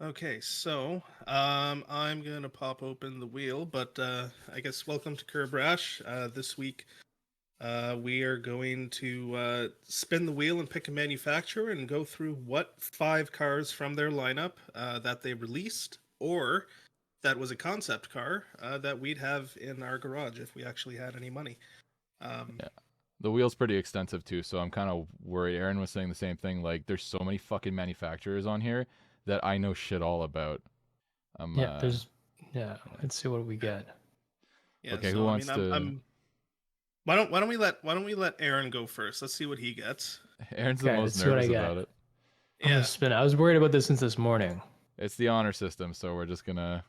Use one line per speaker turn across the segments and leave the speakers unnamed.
Okay, so I'm gonna pop open the wheel, but I guess welcome to Curbrash. This week we are going to spin the wheel and pick a manufacturer and go through what 5 cars from their lineup that they released, or that was a concept car that we'd have in our garage if we actually had any money. Um,
Yeah. The wheel's pretty extensive too, so I'm kind of worried. Aaron was saying the same thing. Like, there's so many fucking manufacturers on here that I know shit all about. I'm
Yeah, let's see what we get.
yeah,
okay.
so
Who
I mean,
wants to?
why don't we let Aaron go first? Let's see what he gets.
Aaron's the
Okay,
most
let's see what I
nervous
get.
about it.
I'm gonna
Yeah,
spin. I was worried about this since this morning.
It's the honor system, so we're just gonna.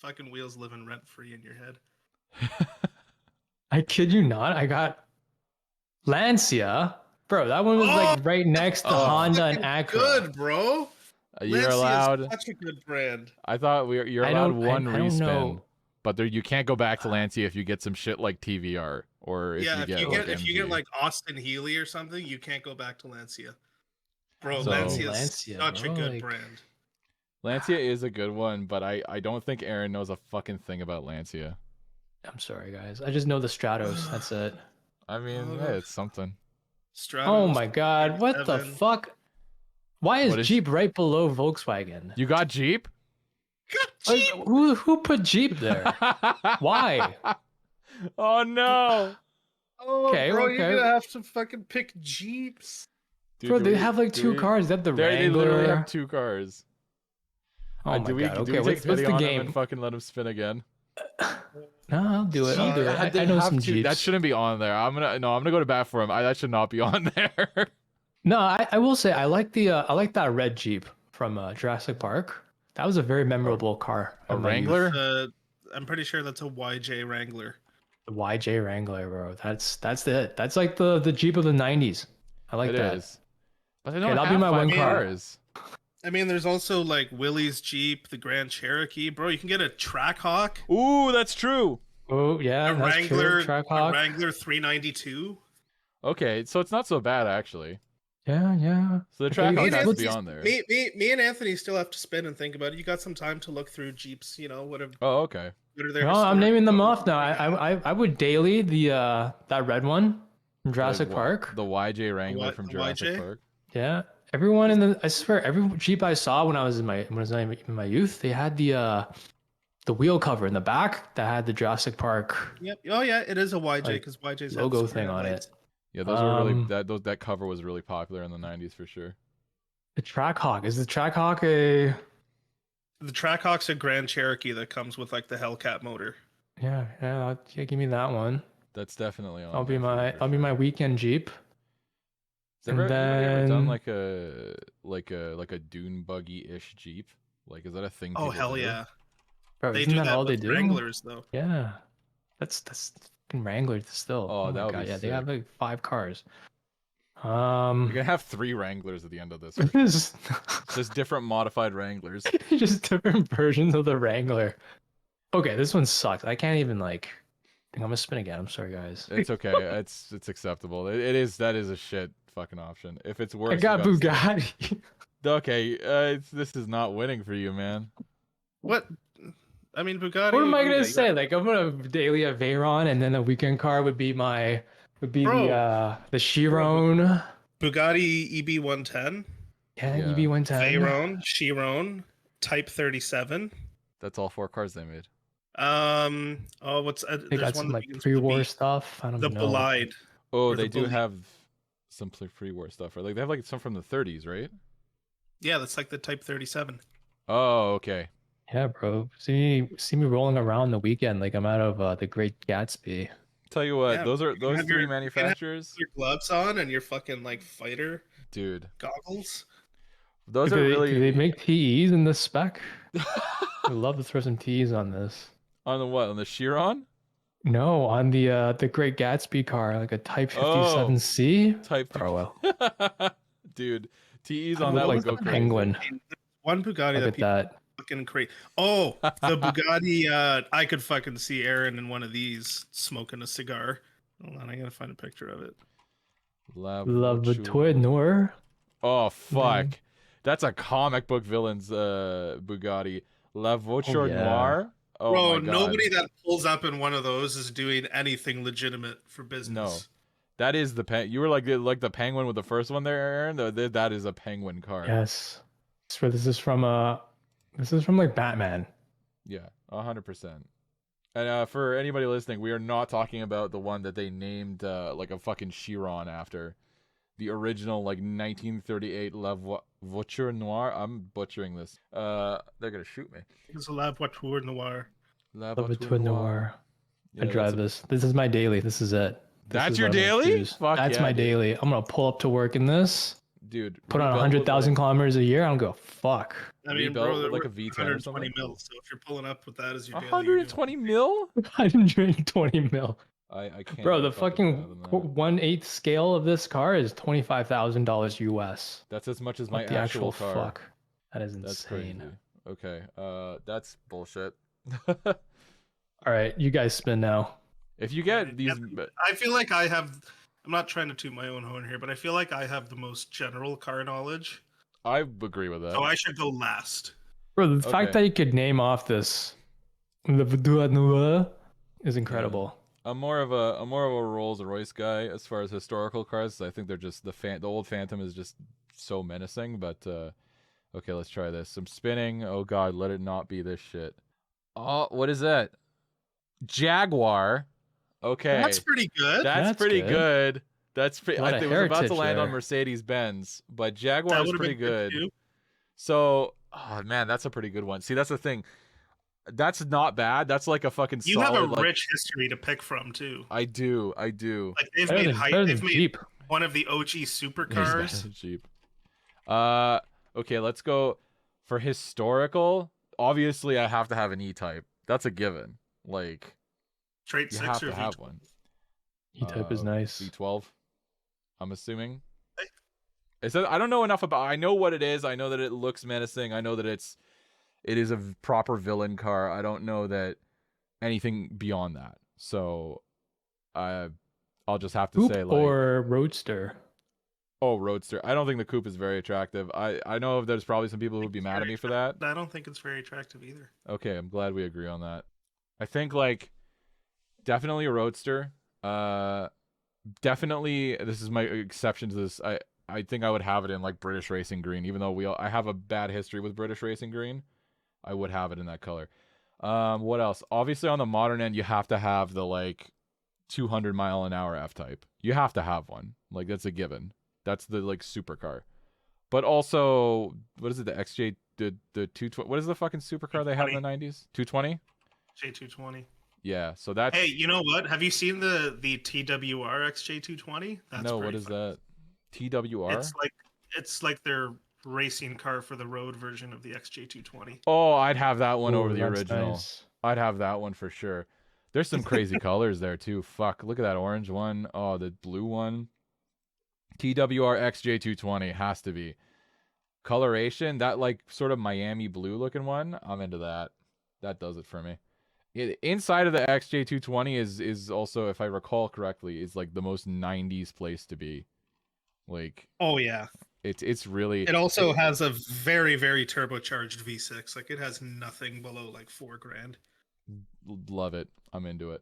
fucking wheels living rent free in your head.
I kid you not. I got Lancia. Bro, that one was like right next to Honda and
Fucking
Acura.
good, bro.
You're
Lancia is
allowed.
such a good brand.
I thought you're
I
allowed
don't
one
I don't
respin,
know.
but there you can't go back to Lancia if you get some shit like TVR or if
Yeah,
you
if
get
you
like
get if you
MG.
get like Austin Healy or something, you can't go back to Lancia. Bro,
So-
Lancia is
Lancia,
such a
bro,
good
like-
brand.
Lancia is a good one, but I don't think Aaron knows a fucking thing about Lancia.
I'm sorry, guys. I just know the Stratos. That's it.
I mean, yeah, it's something.
Stratos.
Oh my god, what the
37.
fuck? Why is
What is-
Jeep right below Volkswagen?
You got Jeep?
Like, who put Jeep there? Why?
Oh no.
Oh,
Okay,
bro,
okay.
you're gonna have to fucking pick Jeeps.
Dude,
Bro,
do
they
we-
have like
do
2
we-
cars. They have the
They literally
Wrangler.
have 2 cars.
Oh my
do we
god.
do
Okay,
we take
what's
pity
the
on him
game?
and fucking let him spin again?
No, I'll do it. I'll do it.
They
I know
have
some
to.
Jeeps.
That shouldn't be on there. I'm gonna go to bat for him. That should not be on there.
No, I will say I like that red Jeep from Jurassic Park. That was a very memorable car.
A
in my youth.
Wrangler?
I'm pretty sure that's a YJ Wrangler.
The YJ Wrangler, bro. That's it. That's like the Jeep of the 90s. I like
It
that.
is. But they
Okay,
don't
that'll be
have
my
5
one car.
cars.
I mean, there's also like Willie's Jeep, the Grand Cherokee. Bro, you can get a Trackhawk,
Ooh, that's true.
Oh yeah,
a
that's
Wrangler,
true.
a
Trackhawk.
Wrangler 392.
Okay, so it's not so bad actually.
Yeah.
So the
Okay,
track
Me and,
has to be
Anthony,
on there.
me and Anthony still have to spin and think about it. You got some time to look through Jeeps, whatever.
Oh, okay.
What are their
No, I'm
historic-
naming them off now. I would daily that red one from Jurassic
Like,
Park.
The YJ Wrangler
what?
from
The
Jurassic
YJ?
Park.
Yeah, everyone I swear, every Jeep I saw when I was in my youth, they had the wheel cover in the back that had the Jurassic Park
Yep. Oh yeah, it is a YJ
Like,
because YJ's
logo thing on it.
Yeah, those were really
Um,
that cover was really popular in the 90s for sure.
The Trackhawk, is the Trackhawk a?
The Trackhawk's a Grand Cherokee that comes with like the Hellcat motor.
Yeah, give me that one.
That's definitely on.
I'll be
there for
my
sure.
I'll be my weekend Jeep.
Has anybody ever
then-
done like a dune buggy ish Jeep? Like, is that a thing?
Oh
people
hell
do?
yeah,
Bro,
they
isn't
do
that
that
all they
with
do?
Wranglers though.
Yeah, that's fucking Wrangler still.
Oh, that
my
would
god,
be
yeah, they have
sick.
like 5 cars.
You're gonna have 3 Wranglers at the end of this.
just
Just different modified Wranglers.
just different versions of the Wrangler. Okay, this one sucks. I can't even like. I think I'm gonna spin again. I'm sorry, guys.
It's okay. It's acceptable. It is that is a shit fucking option. If it's worse,
I
you
got
gotta say-
Bugatti.
Okay, this is not winning for you, man.
What? I mean, Bugatti.
What am I
yeah,
gonna
you
say? Like I'm gonna daily a Veyron, and then the weekend car would be
Bro.
the Chiron.
Bugatti EB110,
Yeah,
Yeah.
EB110.
Veyron, Chiron, Type 37.
That's all 4 cars they made.
Oh, what's
They
there's
got
one
some
that
like
begins with a
pre-war
B.
stuff. I don't
The
know.
Bolide.
Oh,
Or the
they do
Bully.
have some pre-war stuff, right? Like they have like some from the 30s, right?
Yeah, that's like the Type 37.
Oh, okay.
Yeah, bro. See me rolling around the weekend like I'm out of the Great Gatsby.
Tell you what,
Yeah,
those
you can
those
have
3
your-
manufacturers,
Your gloves on and your fucking like fighter
dude.
goggles.
Those
do
are
they,
really
do they make TEs in this spec? I'd love to throw some TEs on this.
on the what? On the Chiron?
No, on the Great Gatsby car, like a Type
Oh.
57C.
Type
Bro, well,
Dude, TEs
I
on
look
that would
like
go
the
crazy.
penguin.
One Bugatti
Look
that
at
people
that.
fucking crazy. Oh, the Bugatti. I could fucking see Aaron in one of these smoking a cigar. Hold on, I gotta find a picture of it.
Love the Twin Noir.
Oh fuck. That's a comic book villain's Bugatti. La Voiture
yeah.
Noire. Oh
Bro,
my god.
nobody that pulls up in one of those is doing anything legitimate for business.
No. That is the you were like the penguin with the first one there, Aaron. That is a penguin car.
Yes. This is from like Batman.
Yeah, 100%. And for anybody listening, we are not talking about the one that they named like a fucking Chiron after. The original like 1938 La Voiture Noire. I'm butchering this. They're gonna shoot me.
It's a La Voiture Noire.
La
Love it
Voiture
twin noir.
Yeah,
I drive this. This is my daily. This is it.
That's your daily? Fuck
That's
yeah,
my
dude.
daily. I'm gonna pull up to work in this.
Dude,
Put on
rebuild
100,000
with,
kilometers a year. I don't go fuck.
I mean,
Rebuilt
bro,
with, like,
we're
a V10 or
120
something?
mil. So if you're pulling up with that as your
like,
daily, you're doing
120 mil?
120 mil.
I can't.
Bro,
do
the fucking
fathom that.
1/8 scale of this car is $25,000 US.
That's as much as my
What the
actual
actual
car.
fuck? That is
That's crazy.
insane.
Okay, that's bullshit.
All right, you guys spin now.
If you get
Right,
these,
I feel like I have. I'm not trying to toot my own horn here, but I feel like I have the most general car knowledge.
I agree with that.
So I should go last.
Bro, the fact
Okay.
that you could name off this Le Voiture Noire is incredible.
I'm more of a Rolls Royce guy as far as historical cars. I think they're just the old Phantom is just so menacing. But okay, let's try this. I'm spinning. Oh god, let it not be this shit. Oh, what is that? Jaguar. Okay,
That's pretty good.
That's
pretty
good.
good. That's pretty.
A lot
I
of
was about to
heritage
land on
there.
Mercedes Benz, but
that
Jaguar is
would have
pretty
been good
good.
too.
So, oh man, that's a pretty good one. See, that's the thing. That's not bad. That's like a fucking
You
solid.
have a
like,
rich history to pick from too.
I do.
Like they've
Better
made
than, better
they've
than
made
Jeep.
one of the OG supercars.
Cheap. Okay, let's go for historical. Obviously, I have to have an E-Type. That's a given. Like,
Straight
you
six
have
or
to have one.
E-Type is nice.
V12. I'm assuming.
Hey.
Is that, I don't know enough about. I know what it is. I know that it looks menacing. I know that it is a proper villain car. I don't know that anything beyond that. So, I'll just have to
Coupe
say like.
or Roadster?
Oh, Roadster. I don't think the coupe is very attractive. I know there's probably some people who would be mad at me for that.
I don't think it's very attractive either.
Okay, I'm glad we agree on that. I think like definitely a Roadster. Definitely this is my exception to this. I think I would have it in like British Racing Green, even though I have a bad history with British Racing Green. I would have it in that color. What else? Obviously on the modern end you have to have the like 200-mile-an-hour F-Type. You have to have one. Like that's a given. That's the like supercar. But also, what is it? The XJ, the 220. What is the fucking supercar they have in the 90s? 220.
J220.
Yeah. So that's.
Hey, you know what? Have you seen the TWR XJ220? That's
no.
pretty
What is
fun.
that? TWR.
It's like their racing car for the road version of the XJ220.
Oh, I'd have that one
Ooh,
over the
that's
original.
nice.
I'd have that one for sure. There's some crazy colors there too. Fuck, look at that orange one. Oh, the blue one. TWR XJ220 has to be. Coloration, that like sort of Miami blue looking one, I'm into that. That does it for me. Inside of the XJ220 is also, if I recall correctly, is like the most 90s place to be. Like,
Oh yeah.
it's really.
It also has a very, very turbocharged V6. Like it has nothing below like $4,000.
Love it. I'm into it.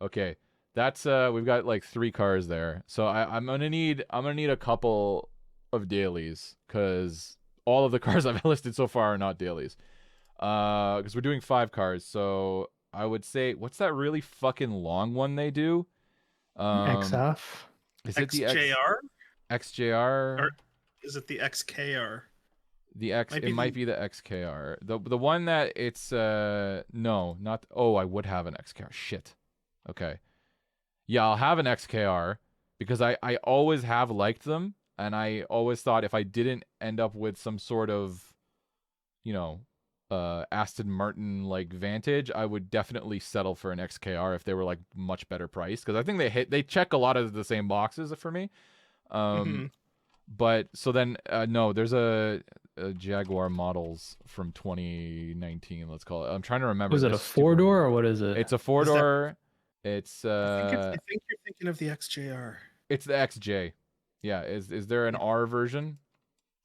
Okay, that's we've got like 3 cars there. So I'm gonna need a couple of dailies because all of the cars I've listed so far are not dailies. Because we're doing 5 cars. So I would say, what's that really fucking long one they do?
XF?
Is it the
XJR?
XJR?
Or is it the XKR?
The X,
Might
it
be
might
the-
be the XKR. The one that it's no, not. Oh, I would have an XKR. Shit. Okay. Yeah, I'll have an XKR because I always have liked them, and I always thought if I didn't end up with some sort of, you know, Aston Martin like Vantage, I would definitely settle for an XKR if they were like much better priced, because I think they check a lot of the same boxes for me.
Mhm.
But so then no, there's a Jaguar models from 2019. Let's call it. I'm trying to remember.
Was it a
this stupid-
4-door or what is it?
It's a 4-door. It's
I think you're thinking of the XJR.
it's the XJ. Yeah. Is there an R version?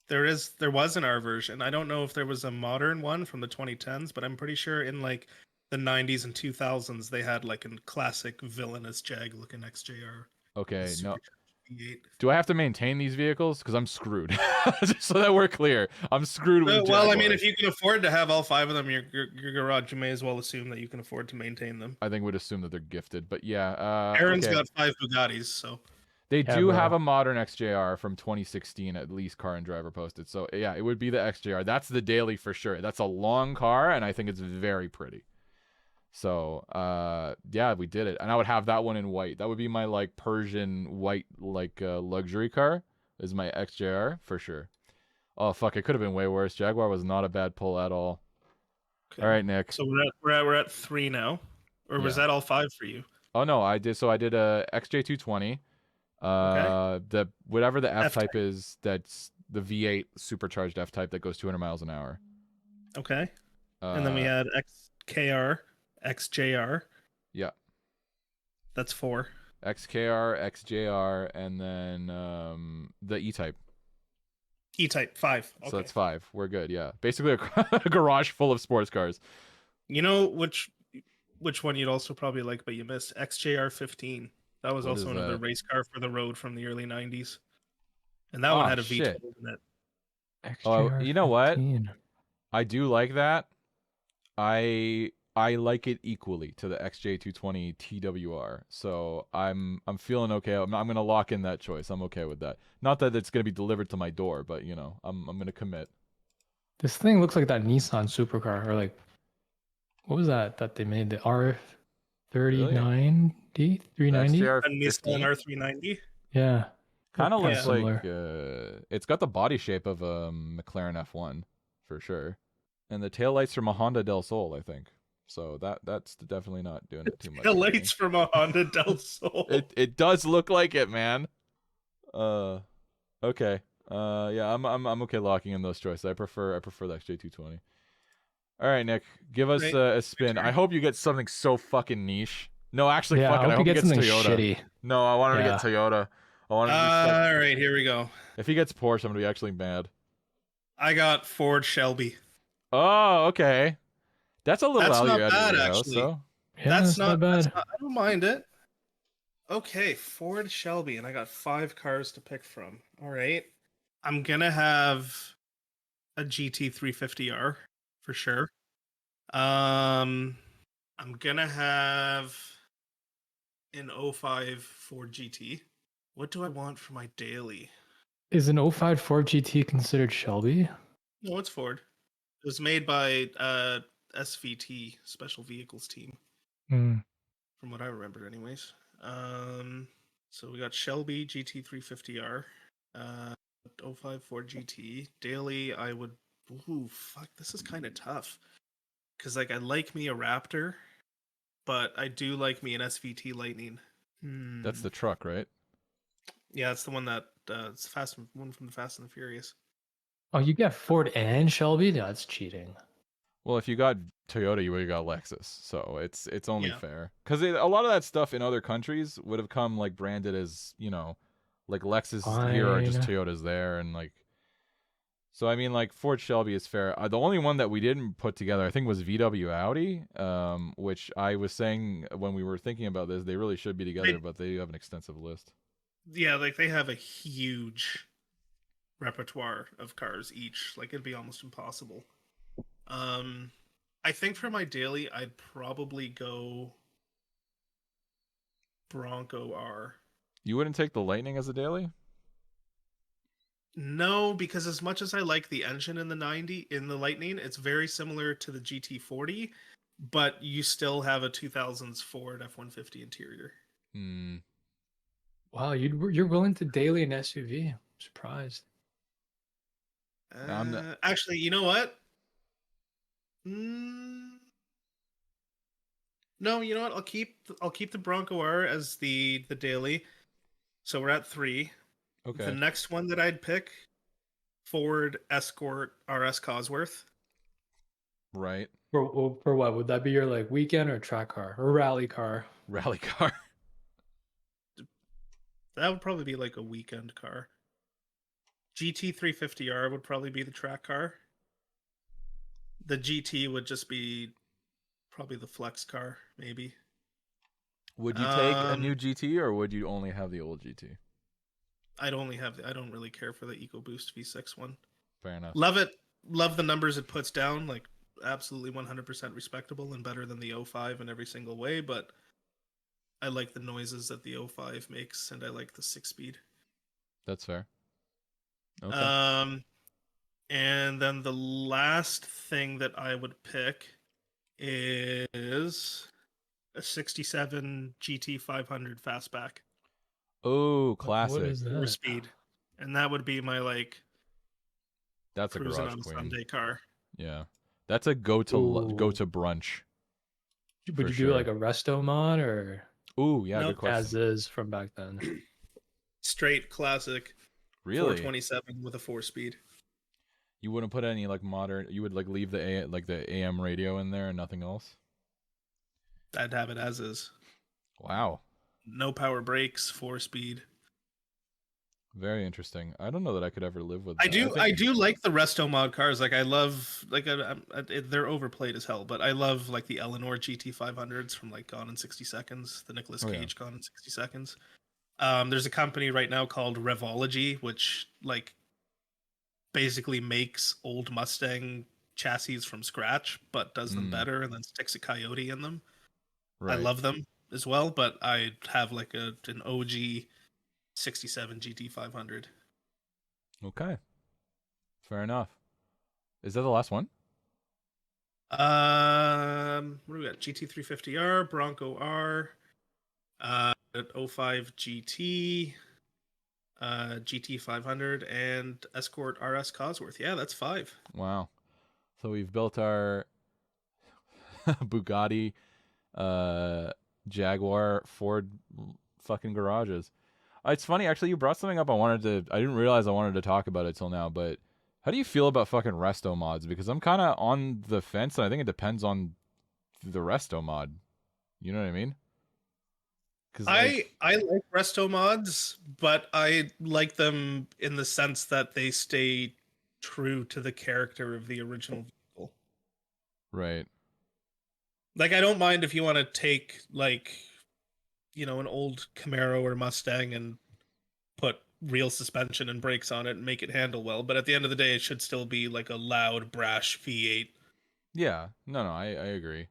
There was an R version. I don't know if there was a modern one from the 2010s, but I'm pretty sure in like the 90s and 2000s they had like a classic villainous Jag looking XJR.
Okay, no.
Supercharged V8.
Do I have to maintain these vehicles? Because I'm screwed. Just so that we're clear, I'm screwed with the
Well, I mean,
Jaguars.
if you can afford to have all 5 of them in your garage, you may as well assume that you can afford to maintain them.
I think we'd assume that they're gifted, but yeah.
Aaron's
Okay.
got 5 Bugattis, so
They
Yeah,
do
bro.
have a modern XJR from 2016, at least Car and Driver posted. So yeah, it would be the XJR. That's the daily for sure. That's a long car, and I think it's very pretty. So yeah, we did it, and I would have that one in white. That would be my like Persian white like luxury car. Is my XJR for sure. Oh fuck, it could have been way worse. Jaguar was not a bad pull at all.
okay.
All right, Nick.
So we're at 3 now, or was
Yeah.
that all 5 for you?
Oh no, I did. So I did a XJ220. The whatever the F type is, that's the V8 supercharged F type that goes 200 miles an hour.
Okay, and then we had XKR, XJR.
Yeah.
That's 4.
XKR, XJR, and then the E type.
E-type 5. Okay.
So that's 5. We're good. Yeah, basically a garage full of sports cars.
You know which one you'd also probably like, but you missed XJR 15. That was
What
also
is
another
that?
race car for the road from the early 90s, and that one had a V12
shit.
in it.
Oh, you know what?
15.
I do like that. I like it equally to the XJ220 TWR. So I'm feeling okay. I'm gonna lock in that choice. I'm okay with that. Not that it's gonna be delivered to my door, but you know, I'm gonna commit.
This thing looks like that Nissan supercar, or like, what was that they made? The R39D, 390.
XJR
A Nissan
15
R390.
Yeah,
kind of
kinda
looks like it's got the body shape of a McLaren F1 for sure, and the taillights from a Honda Del Sol, I think. So that's definitely not doing it too much.
The
for me.
lights from a Honda Del Sol.
It does look like it, man. Okay. Yeah, I'm okay locking in those choices. I prefer the XJ220. All right, Nick, give us
Right.
a spin. I hope you get something so fucking niche. No, actually,
yeah.
fuck it.
I
I
hope he
hope he
gets
gets
something
Toyota.
shitty.
No, I want him to
Yeah.
get Toyota. I want him to be stuck.
All right, here we go.
If he gets Porsche, I'm gonna be actually mad.
I got Ford Shelby.
Oh, okay. That's a little
That's
value
not
added
bad,
to your house,
actually.
though.
Yeah,
That's not
bad.
I don't mind it. Okay, Ford Shelby, and I got 5 cars to pick from. All right, I'm gonna have a GT 350R for sure. I'm gonna have an 05 Ford GT. What do I want for my daily?
Is an 05 Ford GT considered Shelby?
No, it's Ford. It was made by SVT, Special Vehicles Team,
Hmm.
from what I remember, anyways. So we got Shelby GT 350R, 05 Ford GT. Daily, I would. Ooh, fuck! This is kind of tough, cause like I like me a Raptor, but I do like me an SVT Lightning.
That's the truck, right?
Yeah, it's the one that it's one from the Fast and the Furious.
Oh, you get Ford and Shelby? No, that's cheating.
Well, if you got Toyota, you would have got Lexus, so it's only
Yeah.
fair. Because a lot of that stuff in other countries would have come like branded as, you know, like Lexus here or just
Fine.
Toyota's there, and like. So I mean, like Ford Shelby is fair. The only one that we didn't put together, I think, was VW Audi, which I was saying when we were thinking about this, they really should be together, but they do have an extensive list.
Yeah, like they have a huge repertoire of cars each. Like it'd be almost impossible. I think for my daily, I'd probably go Bronco R.
You wouldn't take the Lightning as a daily?
No, because as much as I like the engine in the Lightning, it's very similar to the GT40, but you still have a 2000s Ford F-150 interior.
Hmm.
Wow, you're willing to daily an SUV? I'm surprised.
I'm not-
Actually, you know what? No, you know what? I'll keep the Bronco R as the daily. So we're at 3.
Okay.
The next one that I'd pick, Ford Escort RS Cosworth.
Right.
For what? Would that be your like weekend or track car or rally car?
Rally car.
That would probably be like a weekend car. GT350R would probably be the track car. The GT would just be probably the flex car, maybe.
Would you take a new GT or would you only have the old GT?
I don't really care for the EcoBoost V6 one.
Fair enough.
Love it. Love the numbers it puts down. Like absolutely 100% respectable and better than the 05 in every single way. But I like the noises that the 05 makes, and I like the 6-speed.
That's fair. Okay.
And then the last thing that I would pick is a 67 GT 500 fastback.
Oh, classic.
What is that?
4-speed. And that would be my like
That's a
cruising
garage
on a
queen.
Sunday car.
Yeah, that's a go to brunch.
Would you do like a resto mod or
Ooh, yeah,
Nope.
good question.
as is from back then?
Straight classic
Really?
427 with a 4-speed.
You wouldn't put any like modern? You would like leave the AM radio in there and nothing else?
I'd have it as is.
Wow.
No power brakes, 4-speed.
Very interesting. I don't know that I could ever live with that.
I do like the resto mod cars. Like I love they're overplayed as hell, but I love like the Eleanor GT 500s from like Gone in 60 Seconds, the Nicolas Cage Gone in 60 Seconds. There's a company right now called Revology, which like basically makes old Mustang chassis from scratch, but does them better and then sticks a Coyote in them.
Right.
I love them as well, but I have like an OG 67 GT 500.
Okay. Fair enough. Is that the last one?
What do we got? GT 350R, Bronco R, 05 GT, GT 500, and Escort RS Cosworth. Yeah, that's 5.
Wow. So we've built our Bugatti, Jaguar, Ford fucking garages. It's funny, actually, you brought something up I didn't realize I wanted to talk about it till now, but how do you feel about fucking resto mods? Because I'm kind of on the fence, and I think it depends on the resto mod. You know what I mean?
I like resto mods, but I like them in the sense that they stay true to the character of the original vehicle.
Right.
Like, I don't mind if you want to take, like, you know, an old Camaro or Mustang and put real suspension and brakes on it and make it handle well. But at the end of the day, it should still be like a loud, brash V8.
Yeah. No, I agree.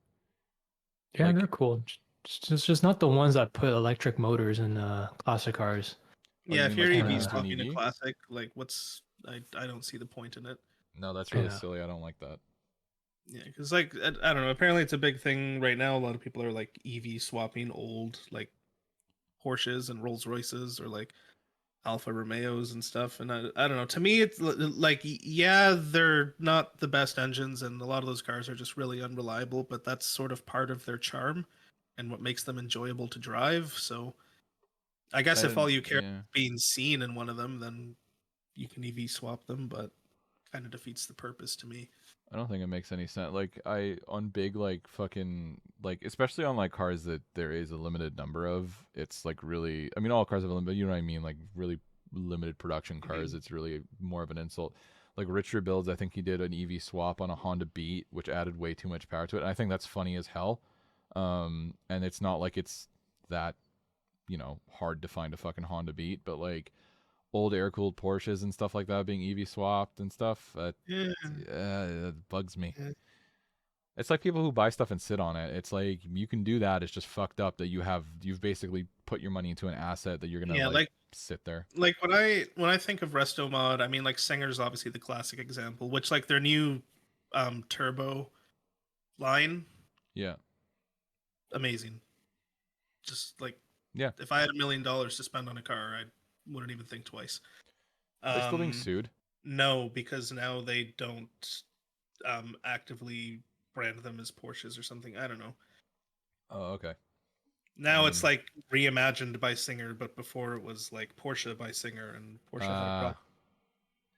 Yeah,
Like-
they're cool. Just not the ones that put electric motors in classic cars.
Yeah, if you're
like
EV
an
swapping a
EV?
classic, like, I don't see the point in it.
No, that's really
Yeah.
silly. I don't like that.
Yeah, because like I don't know. Apparently, it's a big thing right now. A lot of people are like EV swapping old like Porsches and Rolls Royces or like Alfa Romeos and stuff. And I don't know. To me, it's like yeah, they're not the best engines, and a lot of those cars are just really unreliable. But that's sort of part of their charm and what makes them enjoyable to drive. So I guess if all you care
yeah.
is being seen in one of them, then you can EV swap them. But kind of defeats the purpose to me.
I don't think it makes any sense. Like on big like fucking like especially on like cars that there is a limited number of, it's like really I mean all cars have a limit, you know what I mean? Like really limited production cars, it's really more of an insult. Like Richard Builds, I think he did an EV swap on a Honda Beat, which added way too much power to it. And I think that's funny as hell. And it's not like it's that, you know, hard to find a fucking Honda Beat, but like old air-cooled Porsches and stuff like that being EV swapped and stuff, it bugs me.
Yeah.
It's like people who buy stuff and sit on it. It's like you can do that. It's just fucked up that you've basically put your money into an asset that you're gonna like sit there.
Like when I think of resto mod, I mean like Singer's obviously the classic example, which like their new turbo line,
Yeah.
amazing. Just like
Yeah.
if I had $1 million to spend on a car, I wouldn't even think twice.
They're still being sued.
No, because now they don't actively brand them as Porsches or something. I don't know.
Oh, okay.
Now it's like reimagined by Singer, but before it was like Porsche by Singer, and Porsche had a problem.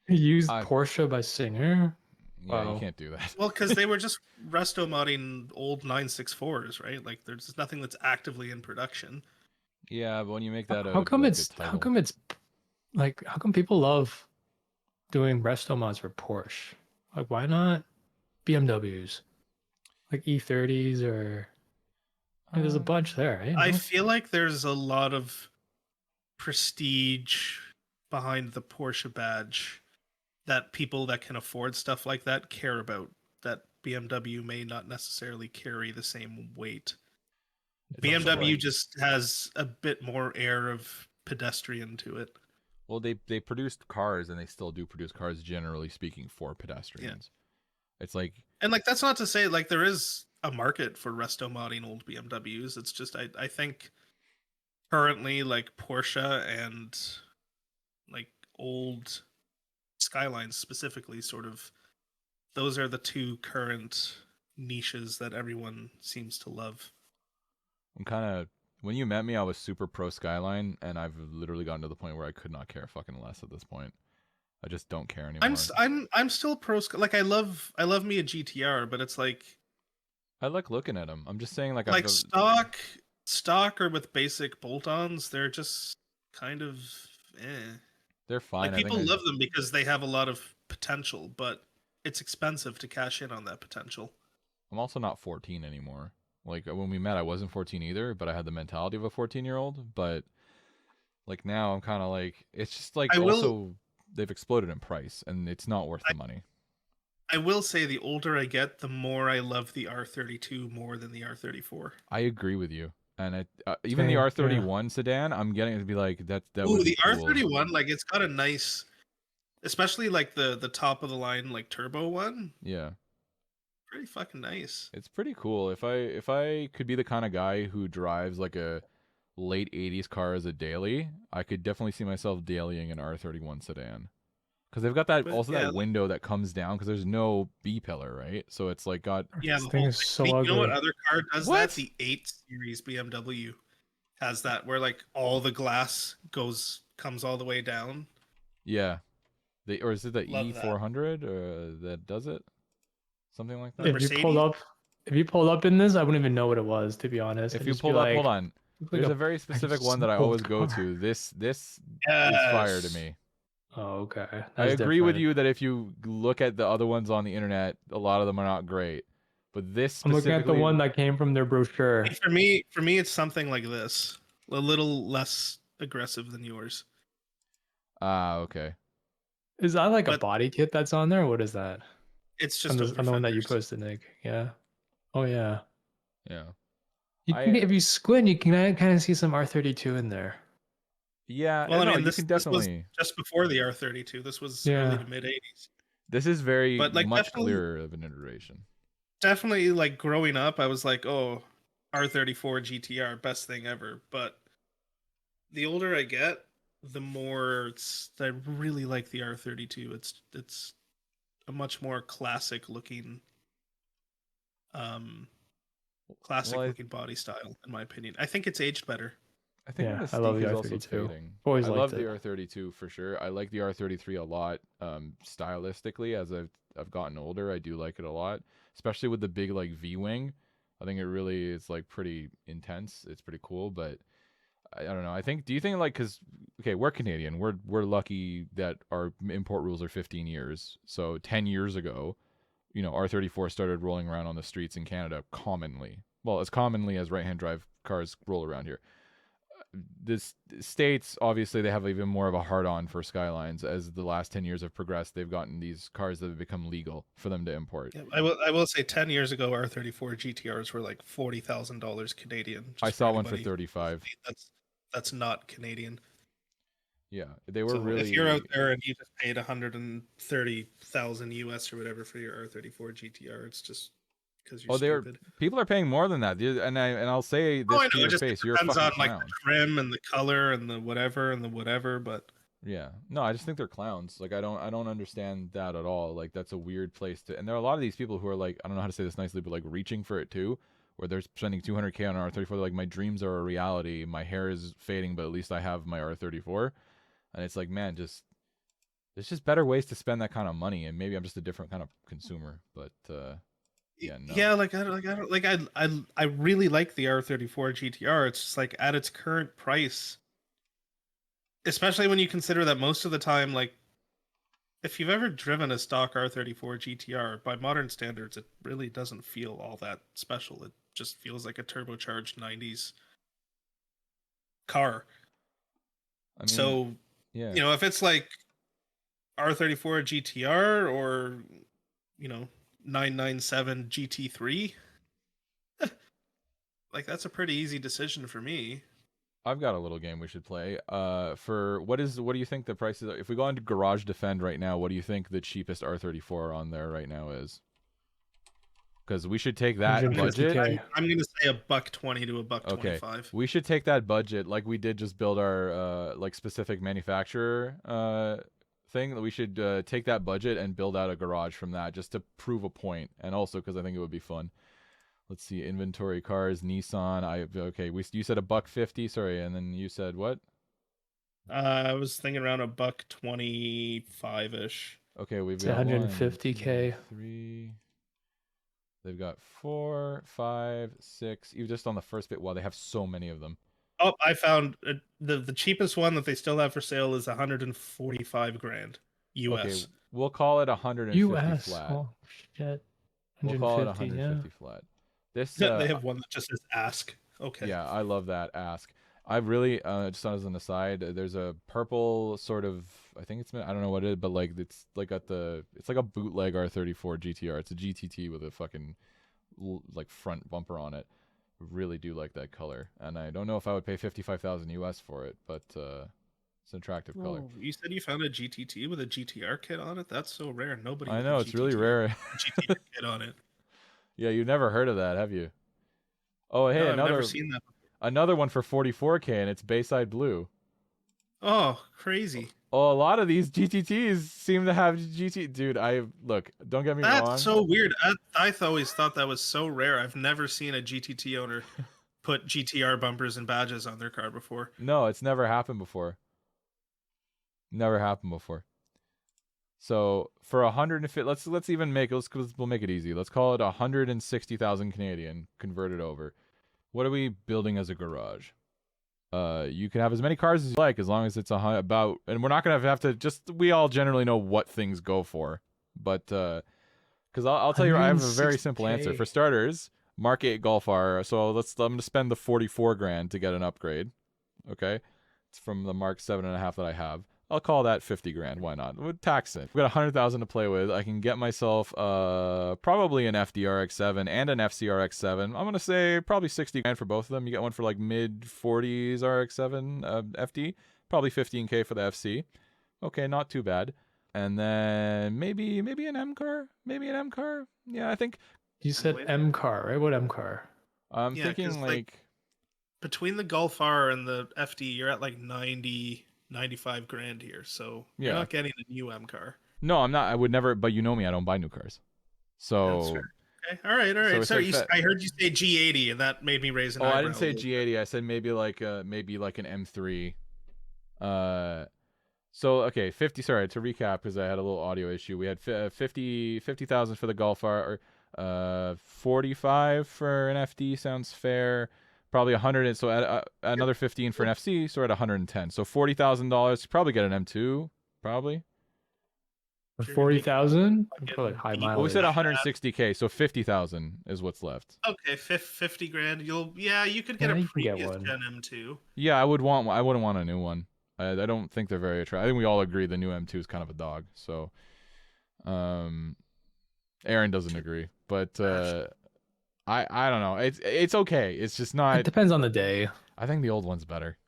Used Porsche by Singer.
Yeah,
Wow.
you can't do that.
Well, because they were just resto modding old 964s, right? Like there's nothing that's actively in production.
Yeah, but when you make that
How come
like,
it's how come people love doing resto mods for Porsche? Like, why not BMWs? Like E30s or there's a bunch there, you
I
know?
feel like there's a lot of prestige behind the Porsche badge that people that can afford stuff like that care about, that BMW may not necessarily carry the same weight.
It's
BMW
Right.
just has a bit more air of pedestrian to it.
Well, they produced cars, and they still do produce cars, generally speaking, for pedestrians. It's like,
And like that's not to say like there is a market for resto modding old BMWs. It's just I think currently like Porsche and like old Skylines specifically sort of those are the two current niches that everyone seems to love.
I'm kind of, when you met me, I was super pro Skyline, and I've literally gotten to the point where I could not care fucking less at this point. I just don't care anymore.
I'm still pro like I love me a GTR, but it's like
I like looking at them. I'm just saying, like,
like stock or with basic bolt-ons, they're just kind of
they're fine.
like
I think
people love them because they have a lot of potential, but it's expensive to cash in on that potential.
I'm also not 14 anymore. Like, when we met, I wasn't 14 either, but I had the mentality of a 14-year-old. But like now, I'm kind of like, it's just like,
I will
also they've exploded in price, and it's not worth the money.
I will say the older I get, the more I love the R32 more than the R34.
I agree with you. And even the
Same, yeah.
R31 sedan, I'm getting it to be like, that would
Ooh,
be
the
cool.
R31, like it's got a nice, especially like the top of the line like turbo one.
Yeah.
Pretty fucking nice.
It's pretty cool. If I could be the kind of guy who drives like a late 80s car as a daily, I could definitely see myself dailying an R31 sedan. Because they've got that
But
also
yeah,
that window that comes down, because there's no B pillar, right? So it's like got,
yeah,
This
the
thing
whole
is
thing.
so
You know what
ugly.
other car does
What?
that? The 8 Series BMW has that where like all the glass comes all the way down.
yeah. Or is it the
Love that.
E400 that does it? Something like
The
that?
Mercedes?
If you pulled up in this, I wouldn't even know what it was, to be honest.
If
I'd
you
just be
pulled up, hold
like,
on.
"Looks
There's
like
a very
like a
specific one that I
simple
always go
car."
to. This is fire to
Yes.
me.
Oh, okay.
I
That's
agree with
different.
you that if you look at the other ones on the internet, a lot of them are not great. But this
I'm looking at the
specifically,
one that came from their brochure.
Like for me, it's something like this, a little less aggressive than yours.
okay.
Is that like a
But
body kit that's on there? What is that?
it's
On
just
the
over
one that you
fenders.
posted, Nick. Yeah. Oh yeah.
Yeah.
You can, if you squint, you can kind of see some R32 in there.
Well, I
no,
mean,
you can
this was
definitely.
just before the R32. This was early
Yeah.
to mid '80s.
This is very
But like
much clearer of an iteration.
definitely like growing up, I was like, oh, R34 GTR, best thing ever. But the older I get, the more I really like the R32. It's a much more classic looking um
Well,
body style in my opinion. I think it's aged better.
I think
Yeah. I love
Mystique
the
is also
R32.
fading.
Always
I
liked
love the
it.
R32 for sure. I like the R33 a lot, stylistically. As I've gotten older, I do like it a lot, especially with the big like V wing. I think it really is like pretty intense. It's pretty cool, but I don't know. Do you think like, because okay, we're Canadian. We're lucky that our import rules are 15 years. So 10 years ago, R34 started rolling around on the streets in Canada commonly. Well, as commonly as right-hand drive cars roll around here. This states, obviously, they have even more of a hard-on for Skylines. As the last 10 years have progressed, they've gotten these cars that have become legal for them to import.
Yeah, I will say 10 years ago R34 GTRs were like $40,000 Canadian.
I saw one for 35.
That's not Canadian.
Yeah, they were
So
really.
if you're out there and you just paid 130,000 US or whatever for your R34 GTR, it's just because you're stupid.
People are paying more than that, and I'll say this
Oh, I
to
know.
your
It just
face, you're a
depends
fucking
on like
clown.
the trim and the color and the whatever. But
Yeah, no, I just think they're clowns. Like I don't understand that at all. Like that's a weird place to. And there are a lot of these people who are like, I don't know how to say this nicely, but like reaching for it too, where they're spending 200K on an R34. They're like, my dreams are a reality. My hair is fading, but at least I have my R34. And it's like, man, there's just better ways to spend that kind of money. And maybe I'm just a different kind of consumer, but yeah, no.
yeah, I really like the R34 GTR. It's just like at its current price, especially when you consider that most of the time, like if you've ever driven a stock R34 GTR, by modern standards, it really doesn't feel all that special. It just feels like a turbocharged 90s car.
I mean,
So,
yeah.
if it's like R34 GTR or, 997 GT3, like that's a pretty easy decision for me.
I've got a little game we should play. What do you think the prices are? If we go into Garage Defend right now, what do you think the cheapest R34 on there right now is? Because we should take that
150K.
budget.
I'm gonna say $120 to
Okay,
$125.
we should take that budget like we did just build our like specific manufacturer thing. We should take that budget and build out a garage from that just to prove a point, and also because I think it would be fun. Let's see, inventory cars, Nissan. You said $150, sorry, and then you said what?
I was thinking around $125 ish.
Okay, we've
It's
got
150K.
1, 2, 3. They've got 4, 5, 6. Even just on the first bit, wow, they have so many of them.
Oh, I found the cheapest one that they still have for sale is 145 grand US.
Okay, we'll call it 150
US.
flat.
Oh shit.
We'll call it
150,
150 flat. This
They have one that just says ask. Okay.
yeah, I love that ask. I really just as an aside, there's a purple sort of, I think I don't know what it is, but like it's like it's like a bootleg R34 GTR. It's a GTT with a fucking like front bumper on it. Really do like that color, and I don't know if I would pay 55,000 US for it, but it's an attractive color.
Oh, you said you found a GTT with a GTR kit on it? That's so rare. Nobody.
I
with
know
a
it's really
GTT
rare.
GTR kit on it.
Yeah, you've never heard of that, have you? Oh, hey,
No, I've never seen that.
another one for 44K, and it's Bayside Blue.
Oh, crazy.
Oh, a lot of these GTTs seem to have GT. Dude, don't get me wrong.
That's so weird. I always thought that was so rare. I've never seen a GTT owner put GTR bumpers and badges on their car before.
No, it's never happened before. Never happened before. So for 150, let's even make we'll make it easy. Let's call it 160,000 Canadian. Convert it over. What are we building as a garage? You can have as many cars as you like, as long as it's about. And we're not gonna have to we all generally know what things go for, but because I'll tell you, I have a very simple answer. For starters, Mark 8 Golf R. So I'm gonna spend the 44 grand to get an upgrade. Okay, it's from the Mark 7.5 that I have. I'll call that 50 grand. Why not? We'll tax it. We've got 100,000 to play with. I can get myself probably an FDRX7 and an FCRX7. I'm gonna say probably 60 grand for both of them. You get one for like mid 40s RX7 FD, probably 15K for the FC. Okay, not too bad. And then maybe an M car. Maybe an M car. Yeah, I think
You said M car, right? What M car?
I'm
Yeah,
thinking
'cause,
like
between the Golf R and the FD, you're at like 95 grand here. So you're
Yeah.
not getting a new M car.
no, I'm not. I would never. But you know me, I don't buy new cars.
That's
So
fair. Okay. All right.
So it's
Sorry,
like that-
I heard you say G80, and that made me raise an eyebrow.
I didn't say
a little
G80. I said maybe like an M3. So okay, 50. Sorry to recap because I had a little audio issue. We had 50,000 for the Golf R, 45 for an FD sounds fair. Probably 100. So another 15 for an FC. So we're at 110. So $40,000. Probably get an M2. Probably.
For
Sure,
40,000?
like
For like high
it-
mileage.
Well, we said 160K. So 50,000 is what's left.
Okay, 50 grand. You could get
Yeah,
a
you can get
previous
one.
gen M2.
Yeah, I wouldn't want a new one. I don't think they're very attractive. I think we all agree the new M2 is kind of a dog. So, Aaron doesn't agree, but I don't know. It's okay. It's just
It
not.
depends on the day,
I think the old one's better.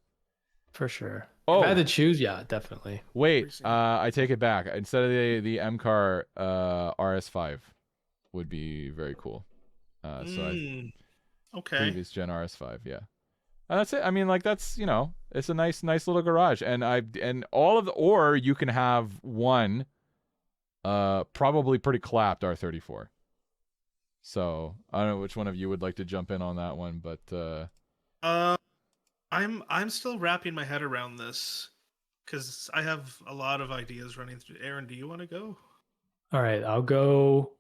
for sure.
Oh,
If I had to choose, yeah, definitely.
wait.
Crazy.
I take it back. Instead of the M car, RS5 would be very cool.
Okay.
Previous gen RS5, yeah. And that's it. I mean, like that's it's a nice little garage, and or you can have one, probably pretty clapped R34. So I don't know which one of you would like to jump in on that one, but
I'm still wrapping my head around this because I have a lot of ideas running through. Aaron, do you want to go?
All right, I'll go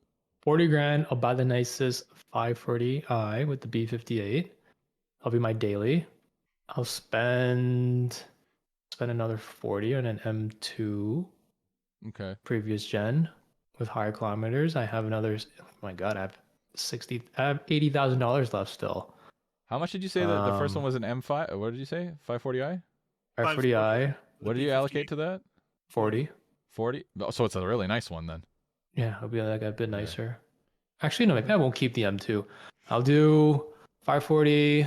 40 grand. I'll buy the nicest 540i with the B58. That'll be my daily. I'll spend another 40 on an M2.
Okay.
previous gen with higher kilometers. I have another. Oh my god, I have $80,000 left still.
How much did you say that the first one was an M5? What did you say? 540i?
540i,
What did you allocate to that?
40.
40? So it's a really nice one then.
Yeah, it'll be like a bit nicer. Actually, no, maybe I won't keep the M2. I'll do 540.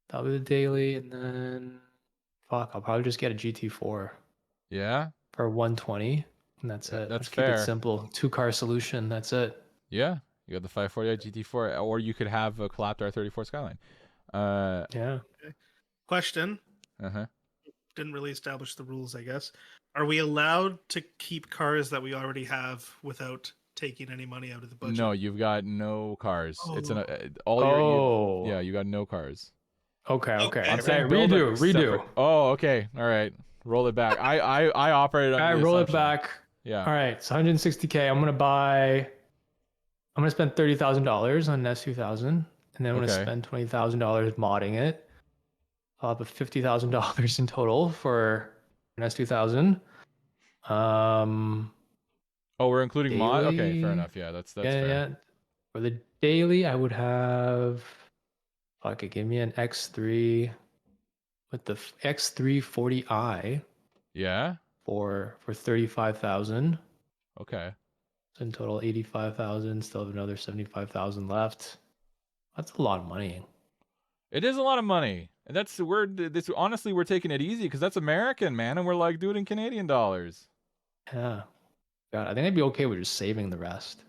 That'll be the daily, and then fuck, I'll probably just get a GT4
Yeah?
for 120, and that's it.
That's
I'll keep it
fair.
simple. 2-car solution. That's it.
Yeah. You got the 540i GT4, or you could have a collapsed R34 Skyline.
Yeah.
Question.
Uh-huh.
Didn't really establish the rules, I guess. Are we allowed to keep cars that we already have without taking any money out of the budget?
No, you've got no cars. It's an
Oh.
yeah, you got no cars.
Okay.
I'm
saying
Okay.
build a
Redo.
separate- Oh, okay. All right. Roll it back. I operated on
All right,
the
roll it
assumption.
back.
Yeah.
All right, it's 160K. I'm gonna spend $30,000 on an S2000, and then I'm gonna
Okay.
spend $20,000 modding it. I'll have $50,000 in total for an S2000.
Oh, we're including mod. Okay, fair
Daily-
enough. Yeah, that's
yeah,
fair.
yeah. For the daily, I would have. Fuck it, give me an X3 with the X340i
Yeah.
for 35,000.
Okay.
So in total, 85,000. Still have another 75,000 left. That's a lot of money.
It is a lot of money, and honestly we're taking it easy because that's American, man, and we're like, do it in Canadian dollars.
Yeah. God, I think I'd be okay with just saving the rest.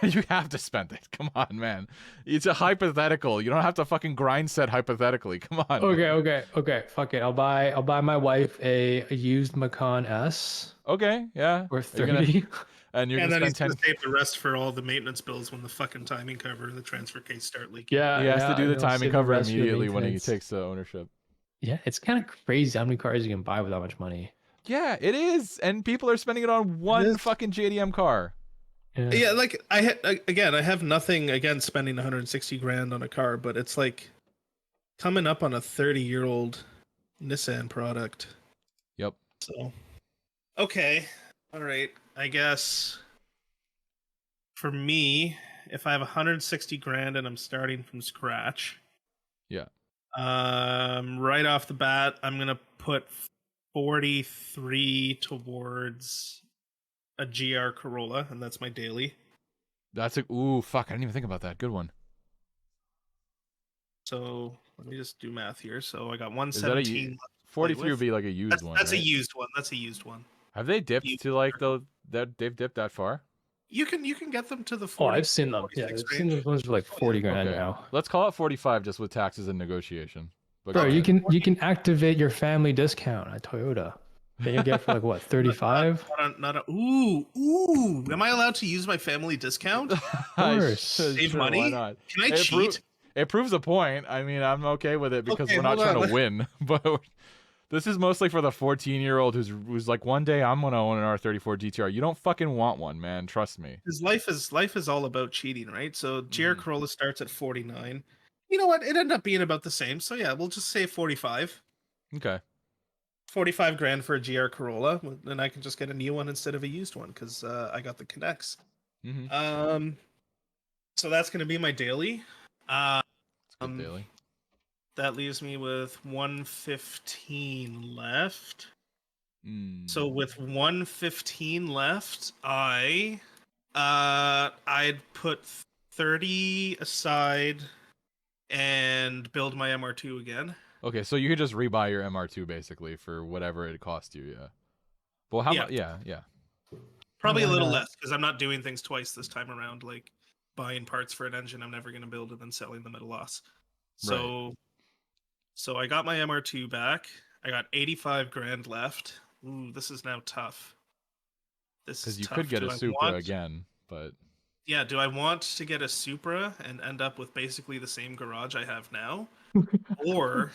You have to spend it. Come on, man. It's a hypothetical. You don't have to fucking grind set hypothetically. Come on.
Okay. Fuck it. I'll buy my wife a used Macan S
Okay. Yeah.
for
You're gonna-
30.
And you're
And then
gonna
he's
spend
going to save the rest for all the maintenance bills when the fucking timing cover and the transfer case start leaking.
Yeah.
He has to do
and
the
I'll
timing
save the
cover
rest for
immediately when he
maintenance.
takes ownership.
Yeah, it's kind of crazy how many cars you can buy with that much money.
Yeah, it is, and people are spending it on one
is.
fucking JDM car.
Yeah, like I have nothing against spending 160 grand on a car, but it's like coming up on a 30-year-old Nissan product.
Yep.
So, okay, all right. I guess for me, if I have 160 grand and I'm starting from scratch,
Yeah.
right off the bat, I'm gonna put 43 towards a GR Corolla, and that's my daily.
That's ooh, fuck, I didn't even think about that. Good one.
So let me just do math here. So I got
Is that
117.
a 43 would be like a used one.
That's a
right?
used one. That's a used one.
Have they dipped
used
to like they've dipped that far?
You can get them to the 40.
Oh, I've seen them. Yeah,
46
I've seen
range.
those ones for like 40 grand
Okay.
now.
Let's call it 45 just with taxes and negotiation. But
Bro,
go
you
ahead.
can activate your family discount at Toyota. Then you get for like what, 35?
Ooh. Am I allowed to use my family discount?
Of course.
Save
Sure, why
money?
not?
Can I
It
cheat?
It proves a point. I mean, I'm okay with it because
Okay,
we're not
hold
trying
on.
to win. But this is mostly for the 14-year-old who's like, one day I'm gonna own an R34 GTR. You don't fucking want one, man. Trust me.
Because life is all about cheating, right? So GR
Mm.
Corolla starts at 49. You know what? It ended up being about the same. So yeah, we'll just say 45.
Okay.
45 grand for a GR Corolla, then I can just get a new one instead of a used one because I got the connects.
Mm-hmm.
So that's going to be my daily.
It's good daily.
That leaves me with 115 left.
Mm.
So with 115 left, I'd put 30 aside and build my MR2 again.
Okay, so you could just rebuy your MR2 basically for whatever it cost you, yeah. Well, how
Yeah.
much? Yeah.
Probably a little less because I'm not doing things twice this time around, like buying parts for an engine I'm never going to build and then selling them at a loss. So I got my MR2 back. I got 85 grand left. Ooh, this is now tough.
Because you could get a Supra again, but
yeah, do I want to get a Supra and end up with basically the same garage I have now? Or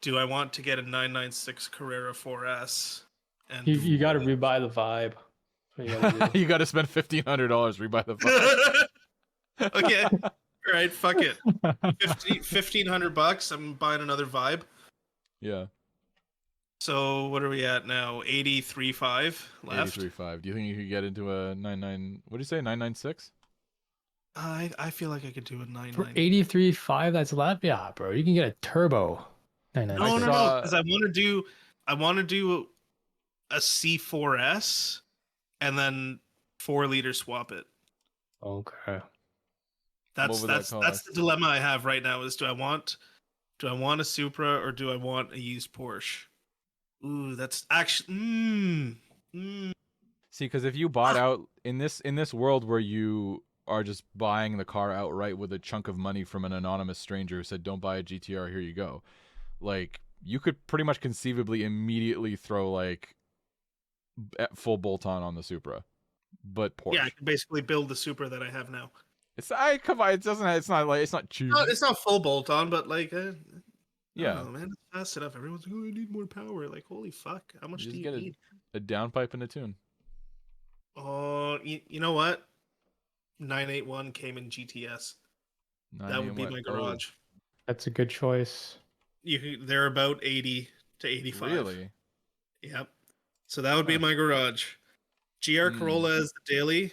do I want to get a 996 Carrera 4S? And
You got to rebuy the vibe. That's what you gotta do.
you got to spend $1,500 rebuy the phone.
Okay. All right, fuck it. $1,500. I'm buying another Vibe.
Yeah.
So what are we at now? 83.5 left.
83.5. Do you think you could get into a 99? What do you say? 996?
I feel like I could do a 9.9.
For 83.5 that's left? Yeah, bro. You can get a turbo
No,
996.
no, because I want to do a C4S and then 4-liter swap it.
Okay.
That's
would that
that's
cost?
the dilemma I have right now is do I want a Supra or do I want a used Porsche? Ooh, that's actually
See, because if you bought out in this world where you are just buying the car outright with a chunk of money from an anonymous stranger who said, "Don't buy a GTR, here you go," like you could pretty much conceivably immediately throw like full bolt on the Supra, but Porsche.
yeah, I can basically build the Supra that I have now.
Come on, it doesn't. It's not like it's not cheap.
It's not full bolt on, but like,
Yeah,
oh man, it's fast enough. Everyone's like, oh, I need more power. Like, holy fuck, how much
you
do
just
you
get
need?
a downpipe and a tune.
Oh, you know what? 981 came in GTS. That would be my garage.
That's a good choice.
They're about 80 to 85.
Really?
Yep. So that would be my garage. GR Corolla is the daily.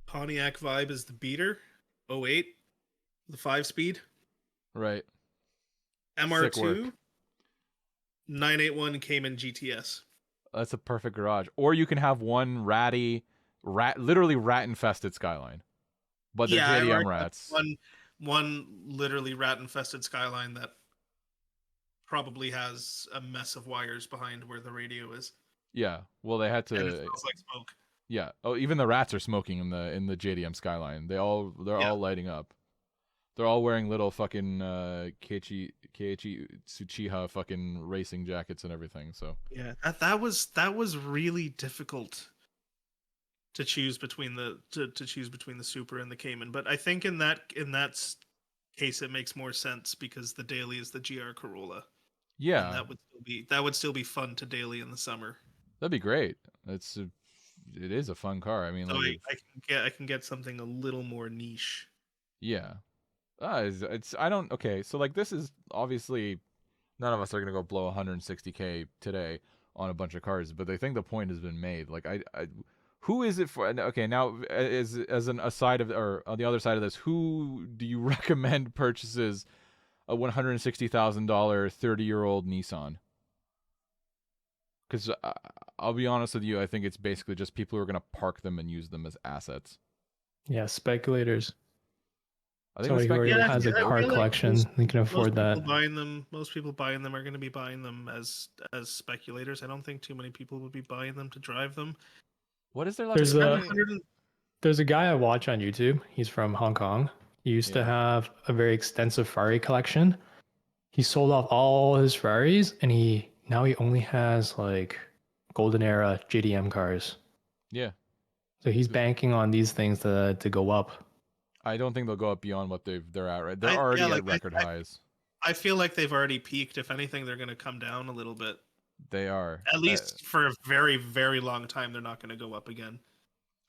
Pontiac Vibe is the beater. 08, the 5-speed.
Right.
MR2, 981 came in GTS.
That's a perfect garage. Or you can have one literally rat-infested Skyline. But they're JDM rats.
One literally rat-infested Skyline that probably has a mess of wires behind where the radio is.
Yeah. Well, they had to.
And it smells like smoke.
Yeah. Oh, even the rats are smoking in the JDM Skyline. They're all lighting up. They're all wearing little fucking Keiichi Tsuchiha fucking racing jackets and everything. So
yeah, that was really difficult to choose between the Supra and the Cayman. But I think in that case it makes more sense because the daily is the GR Corolla.
Yeah,
and that would still be fun to daily in the summer.
That'd be great. It is a fun car. I mean,
so
like
I can get something a little more niche.
Yeah. I don't. Okay, so like this is obviously none of us are gonna go blow 160K today on a bunch of cars, but I think the point has been made. Like who is it for? Okay, now as an aside of or on the other side of this, who do you recommend purchases a $160,000 30-year-old Nissan? Because I'll be honest with you, I think it's basically just people who are gonna park them and use them as assets.
Yeah, speculators.
I think
Somebody who already has a car collection, they can afford that.
Most people buying them are going to be buying them as speculators. I don't think too many people would be buying them to drive them.
What is there left?
There's a guy I watch on YouTube. He's from Hong Kong. He used to have a very extensive Ferrari collection. He sold off all his Ferraris, and now he only has like golden era JDM cars.
Yeah.
So he's banking on these things to go up.
I don't think they'll go up beyond what they're at. Right, they're already at record highs.
I feel like they've already peaked. If anything, they're going to come down a little bit.
They are.
At least for a very, very long time, they're not going to go up again.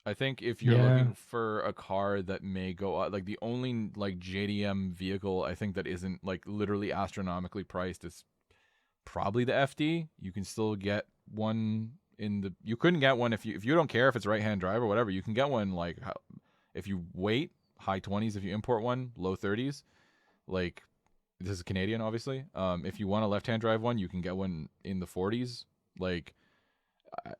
I think if you're looking for a car that may go up, like the only like JDM vehicle I think that isn't like literally astronomically priced is probably the FD. You can still get one you couldn't get one if you don't care if it's right-hand drive or whatever. You can get one like if you wait high 20s if you import one, low 30s. Like this is Canadian, obviously. If you want a left-hand drive one, you can get one in the 40s. Like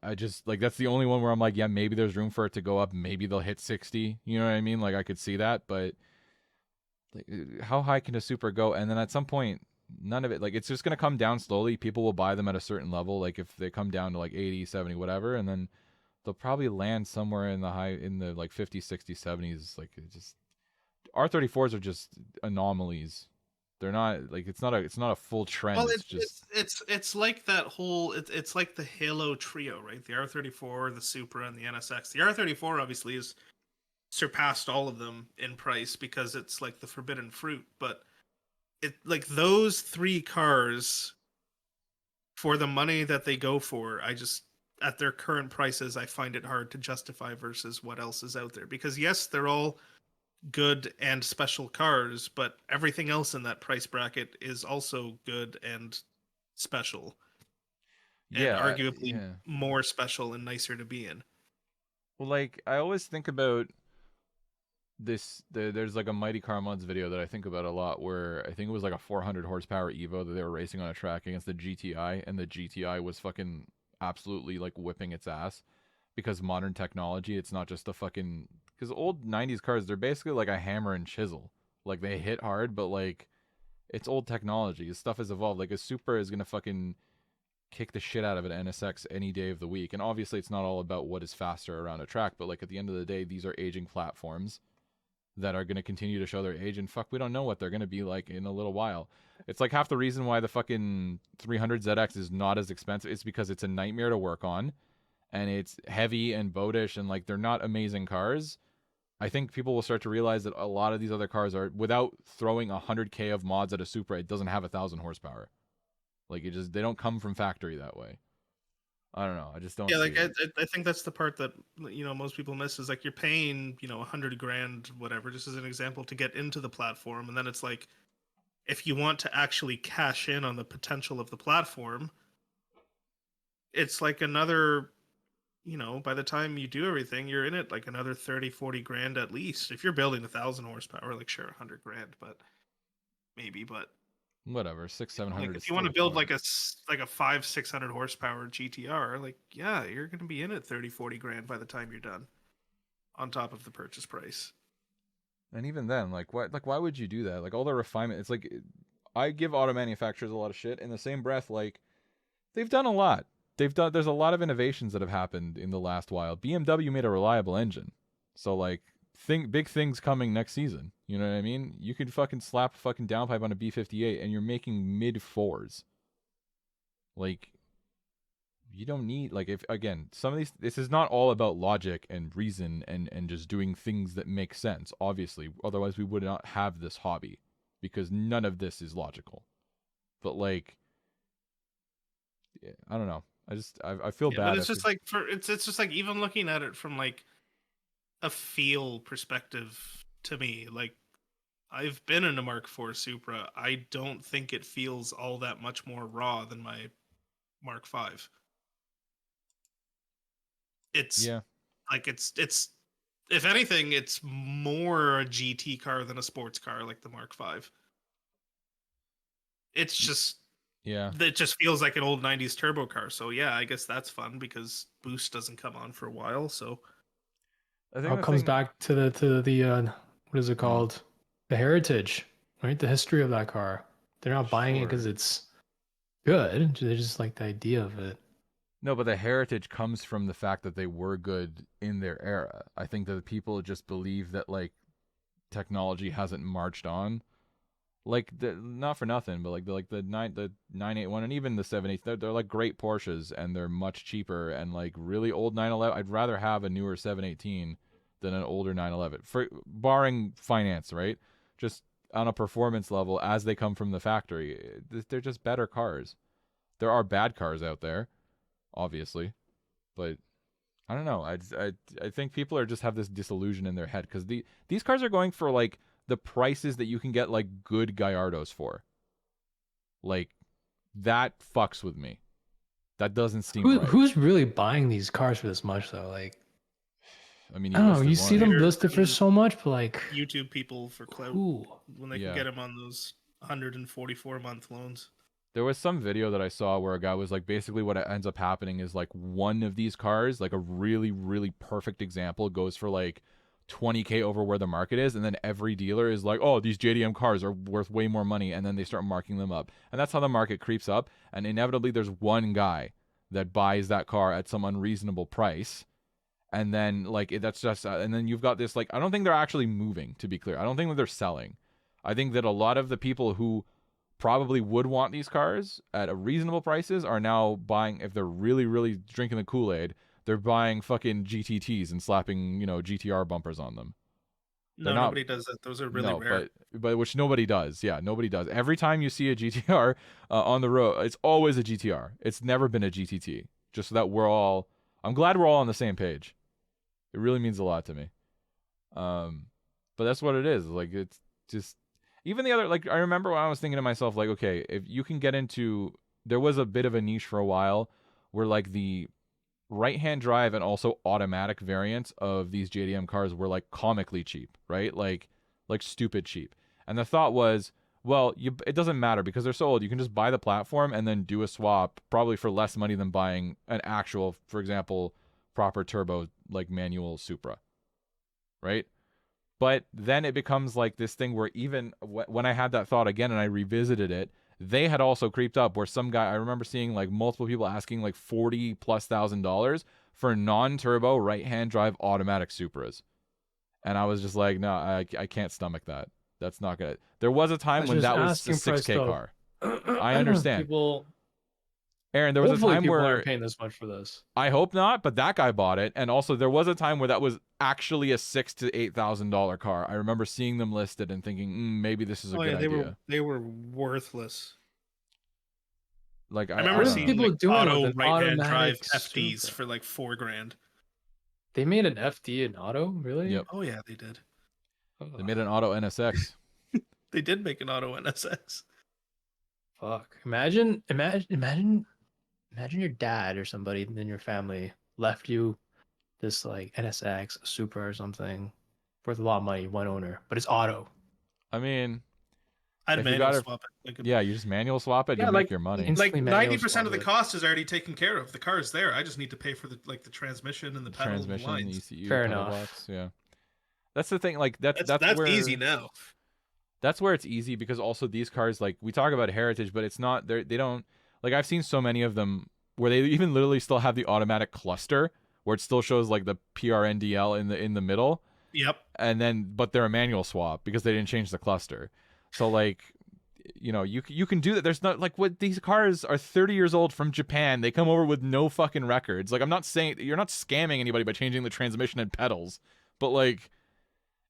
I just like that's the only one where I'm like, yeah, maybe there's room for it to go up. Maybe they'll hit 60. You know what I mean? Like I could see that, but like, how high can a Supra go? And then at some point, none of it. Like it's just gonna come down slowly. People will buy them at a certain level. Like if they come down to like 80, 70, whatever, and then they'll probably land somewhere in the like 50, 60, 70s. Like it just R34s are just anomalies. They're not like it's not a full trend.
Well,
it's
like that whole it's like the Halo trio, right? The R34, the Supra, and the NSX. The R34 obviously has surpassed all of them in price because it's like the forbidden fruit. But it like those three cars for the money that they go for, I just at their current prices, I find it hard to justify versus what else is out there. Because yes, they're all good and special cars, but everything else in that price bracket is also good and special. and
Yeah,
arguably
yeah.
more special and nicer to be in.
Well, like I always think about there's like a Mighty Car Mods video that I think about a lot where I think it was like a 400 horsepower Evo that they were racing on a track against the GTI, and the GTI was fucking absolutely like whipping its ass because modern technology, it's not just a fucking, because old 90s cars, they're basically like a hammer and chisel. Like they hit hard, but like it's old technology. This stuff has evolved. Like a Supra is gonna fucking kick the shit out of an NSX any day of the week. And obviously it's not all about what is faster around a track, but like at the end of the day, these are aging platforms that are going to continue to show their age, and fuck, we don't know what they're going to be like in a little while. It's like half the reason why the fucking 300ZX is not as expensive is because it's a nightmare to work on, and it's heavy and boatish, and like they're not amazing cars. I think people will start to realize that a lot of these other cars are, without throwing 100k of mods at a Supra, it doesn't have 1,000 horsepower. Like they don't come from factory that way. I don't know. I just don't.
Yeah,
see
like
it.
I think that's the part that most people miss is like you're paying $100,000 whatever, just as an example, to get into the platform, and then it's like if you want to actually cash in on the potential of the platform, it's like another, by the time you do everything, you're in it like another 30-40 grand at least. If you're building 1,000 horsepower, like sure, 100 grand, but maybe, but
Whatever, 600-700.
like if you want to build like a 500-600 horsepower GTR, like yeah, you're going to be in it 30-40 grand by the time you're done, on top of the purchase price.
And even then, like why would you do that? Like all the refinement, it's like I give auto manufacturers a lot of shit. In the same breath, like they've done a lot. There's a lot of innovations that have happened in the last while. BMW made a reliable engine, so like big things coming next season. You know what I mean? You could fucking slap a fucking downpipe on a B58 and you're making mid fours. Like you don't need, like, if again, some of these, this is not all about logic and reason and just doing things that make sense, obviously, otherwise we would not have this hobby, because none of this is logical. But like, yeah, I don't know, I feel bad.
But it's just like it's just like, even looking at it from like a feel perspective, to me, like I've been in a Mark IV Supra, I don't think it feels all that much more raw than my Mark V. It's like it's if anything, it's more a GT car than a sports car, like the Mark V. It's just it just feels like an old 90s turbo car. So yeah, I guess that's fun because boost doesn't come on for a while. So
I think it comes back to the what is it called? The heritage, right? The history of that car. They're not buying it because it's good. They just like the idea of it.
No, but the heritage comes from the fact that they were good in their era. I think that people just believe that like technology hasn't marched on. Like not for nothing, but like the 981 and even the 780, they're like great Porsches, and they're much cheaper, and like really old 911. I'd rather have a newer 718 than an older 911, for barring finance, right? Just on a performance level, as they come from the factory, they're just better cars. There are bad cars out there, obviously, but I don't know. I think people are just have this disillusion in their head because these cars are going for like the prices that you can get like good Gallardos for. Like that fucks with me. That doesn't seem right.
Who's really buying these cars for this much though? Like,
I mean,
I don't know. You see them listed for so much, but like
YouTube people for clout when they can get them on those 144-month loans.
There was some video that I saw where a guy was like, basically what ends up happening is like one of these cars, like a really, really perfect example, goes for like 20K over where the market is, and then every dealer is like, oh, these JDM cars are worth way more money, and then they start marking them up. And that's how the market creeps up, and inevitably there's one guy that buys that car at some unreasonable price, and then like that's just and then you've got this, like, I don't think they're actually moving, to be clear. I don't think that they're selling. I think that a lot of the people who probably would want these cars at a reasonable prices are now buying, if they're really, really drinking the Kool-Aid, they're buying fucking GTTs and slapping, GTR bumpers on them.
No, nobody does that. Those are really rare.
But which nobody does. Yeah, nobody does. Every time you see a GTR on the road, it's always a GTR. It's never been a GTT. Just so that I'm glad we're all on the same page. It really means a lot to me. But that's what it is. Like, it's just, even the other, like, I remember when I was thinking to myself, like, okay, if you can get into, there was a bit of a niche for a while where like the right-hand drive and also automatic variants of these JDM cars were like comically cheap, right? Like stupid cheap. And the thought was, well, it doesn't matter because they're so old. You can just buy the platform and then do a swap, probably for less money than buying an actual, for example, proper turbo like manual Supra, right? But then it becomes like this thing where even when I had that thought again and I revisited it, they had also creeped up where some guy, I remember seeing like multiple people asking like $40,000+ for non-turbo right-hand drive automatic Supras. And I was just like, no, I can't stomach that. That's not gonna. There was a time when that was a 6K car. I understand. Aaron, there was a time
people
where
aren't paying this much for this.
I hope not, but that guy bought it, and also there was a time where that was actually a $6,000 to $8,000 car. I remember seeing them listed and thinking, maybe this is a good idea.
They were worthless.
Like
I remember seeing
people
like,
doing
auto
with an
right-hand drive
automatic
FDs
Supra.
for like $4,000.
They made an FD in auto, really?
Yep.
Oh yeah, they did.
They made an auto NSX.
They did make an auto NSX.
Fuck. Imagine your dad or somebody in your family left you this like NSX, a Supra or something, worth a lot of money, one owner, but it's auto.
I mean,
I'd
if you
manual
got it,
swap it. Like,
yeah, you just manual swap it,
Yeah,
you
like,
make your money.
instantly
like
manual
90%
swap
of the
it.
cost is already taken care of. The car's there. I just need to pay for the transmission and the pedal and the
Transmission,
lines.
ECU,
Fair
pedal
enough.
box, yeah. That's the thing. Like that's where
easy now.
That's where it's easy because also these cars, like we talk about heritage, but it's not. They don't like. I've seen so many of them where they even literally still have the automatic cluster where it still shows like the PRNDL in the middle.
Yep.
And then, but they're a manual swap because they didn't change the cluster. So like, you know, you can do that. There's not like what these cars are 30 years old from Japan. They come over with no fucking records. Like I'm not saying you're not scamming anybody by changing the transmission and pedals, but like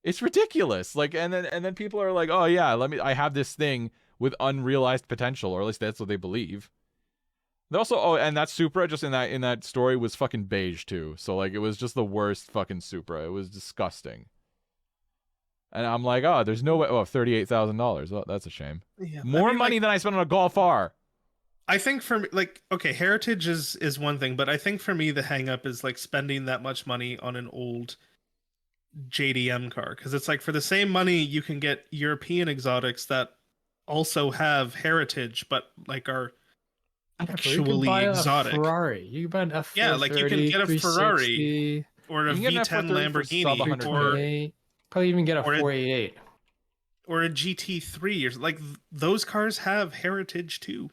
it's ridiculous. Like and then people are like, oh yeah, I have this thing with unrealized potential, or at least that's what they believe. They also and that Supra just in that story was fucking beige too. So like it was just the worst fucking Supra. It was disgusting. And I'm like, oh, there's no way. Oh, $38,000. Well, that's a shame.
Yeah.
More money than I spent on a Golf R.
I think for me, like, okay, heritage is one thing, but I think for me the hang up is like spending that much money on an old JDM car, because it's like for the same money you can get European exotics that also have heritage, but like are actually exotic.
Ferrari. You can buy an F430,
Yeah, like you can get a Ferrari
360,
or a
You can get an
V10
F430 for sub
Lamborghini
100K.
or
probably even get a
or a-
488.
or a GT3 or like those cars have heritage too.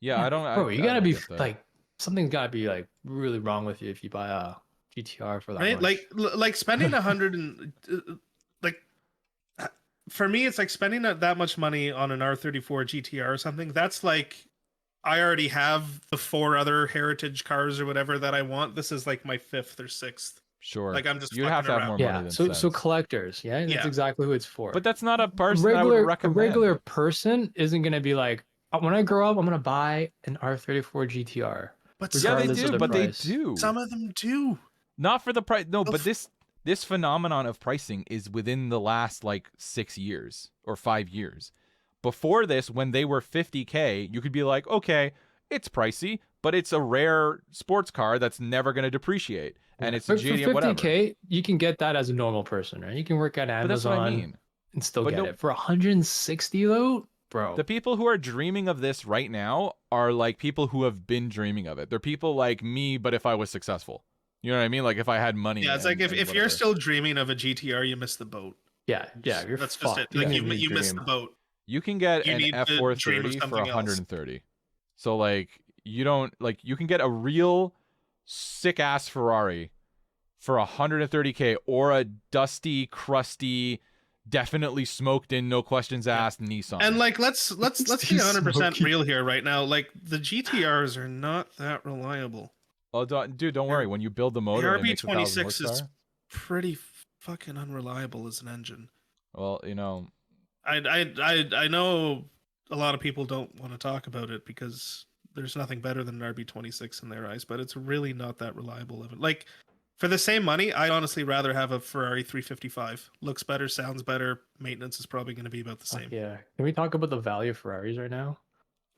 Yeah, I don't.
Bro, you gotta be
get that.
like something's gotta be like really wrong with you if you buy a GTR for that
Right?
much.
Like spending 100 and like for me it's like spending that much money on an R34 GTR or something. That's like I already have the 4 other heritage cars or whatever that I want. This is like my 5th or 6th.
Sure.
Like I'm just
You'd have to have more
fucking
money
yeah,
than
so
sense.
collectors, yeah, that's
Yeah.
exactly who it's for.
But that's not a
a
person that I would
regular
recommend.
a regular person isn't gonna be like, when I grow up, I'm gonna buy an R34 GTR.
But
Yeah, they
regardless of
do.
the
But
price.
they do.
some of them do.
Not for the price. No, but
Oof.
this phenomenon of pricing is within the last like 6 years or 5 years. Before this, when they were 50K, you could be like, okay, it's pricey, but it's a rare sports car that's never going to depreciate, and it's a
For
JDM whatever.
50K, you can get that as a normal person, right? You can work at Amazon
But that's what I mean.
and still
But
get
no-
it. For 160 though, bro.
The people who are dreaming of this right now are like people who have been dreaming of it. They're people like me, but if I was successful. You know what I mean? Like if I had money.
Yeah, it's like
and
if you're
whatever.
still dreaming of a GTR, you missed the boat.
yeah, you're
That's
fucked.
just it. Like
can't
you
even
missed the
dream.
boat.
You can get
You
an
need to dream of
F430 for
something else.
130. So like you don't like you can get a real sick ass Ferrari for 130K or a dusty, crusty, definitely smoked in, no questions asked Nissan.
And like let's be
Too
100%
smoky.
real here right now. Like the GTRs are not that reliable.
oh, dude, don't worry. When you build the motor,
The
and it makes 1,000
RB26 is
horsepower,
pretty fucking unreliable as an engine.
well, you know,
I know a lot of people don't want to talk about it because there's nothing better than an RB26 in their eyes, but it's really not that reliable of it. Like for the same money, I'd honestly rather have a Ferrari 355. Looks better, sounds better, maintenance is probably going to be about the
Fuck
same.
yeah. Can we talk about the value of Ferraris right now?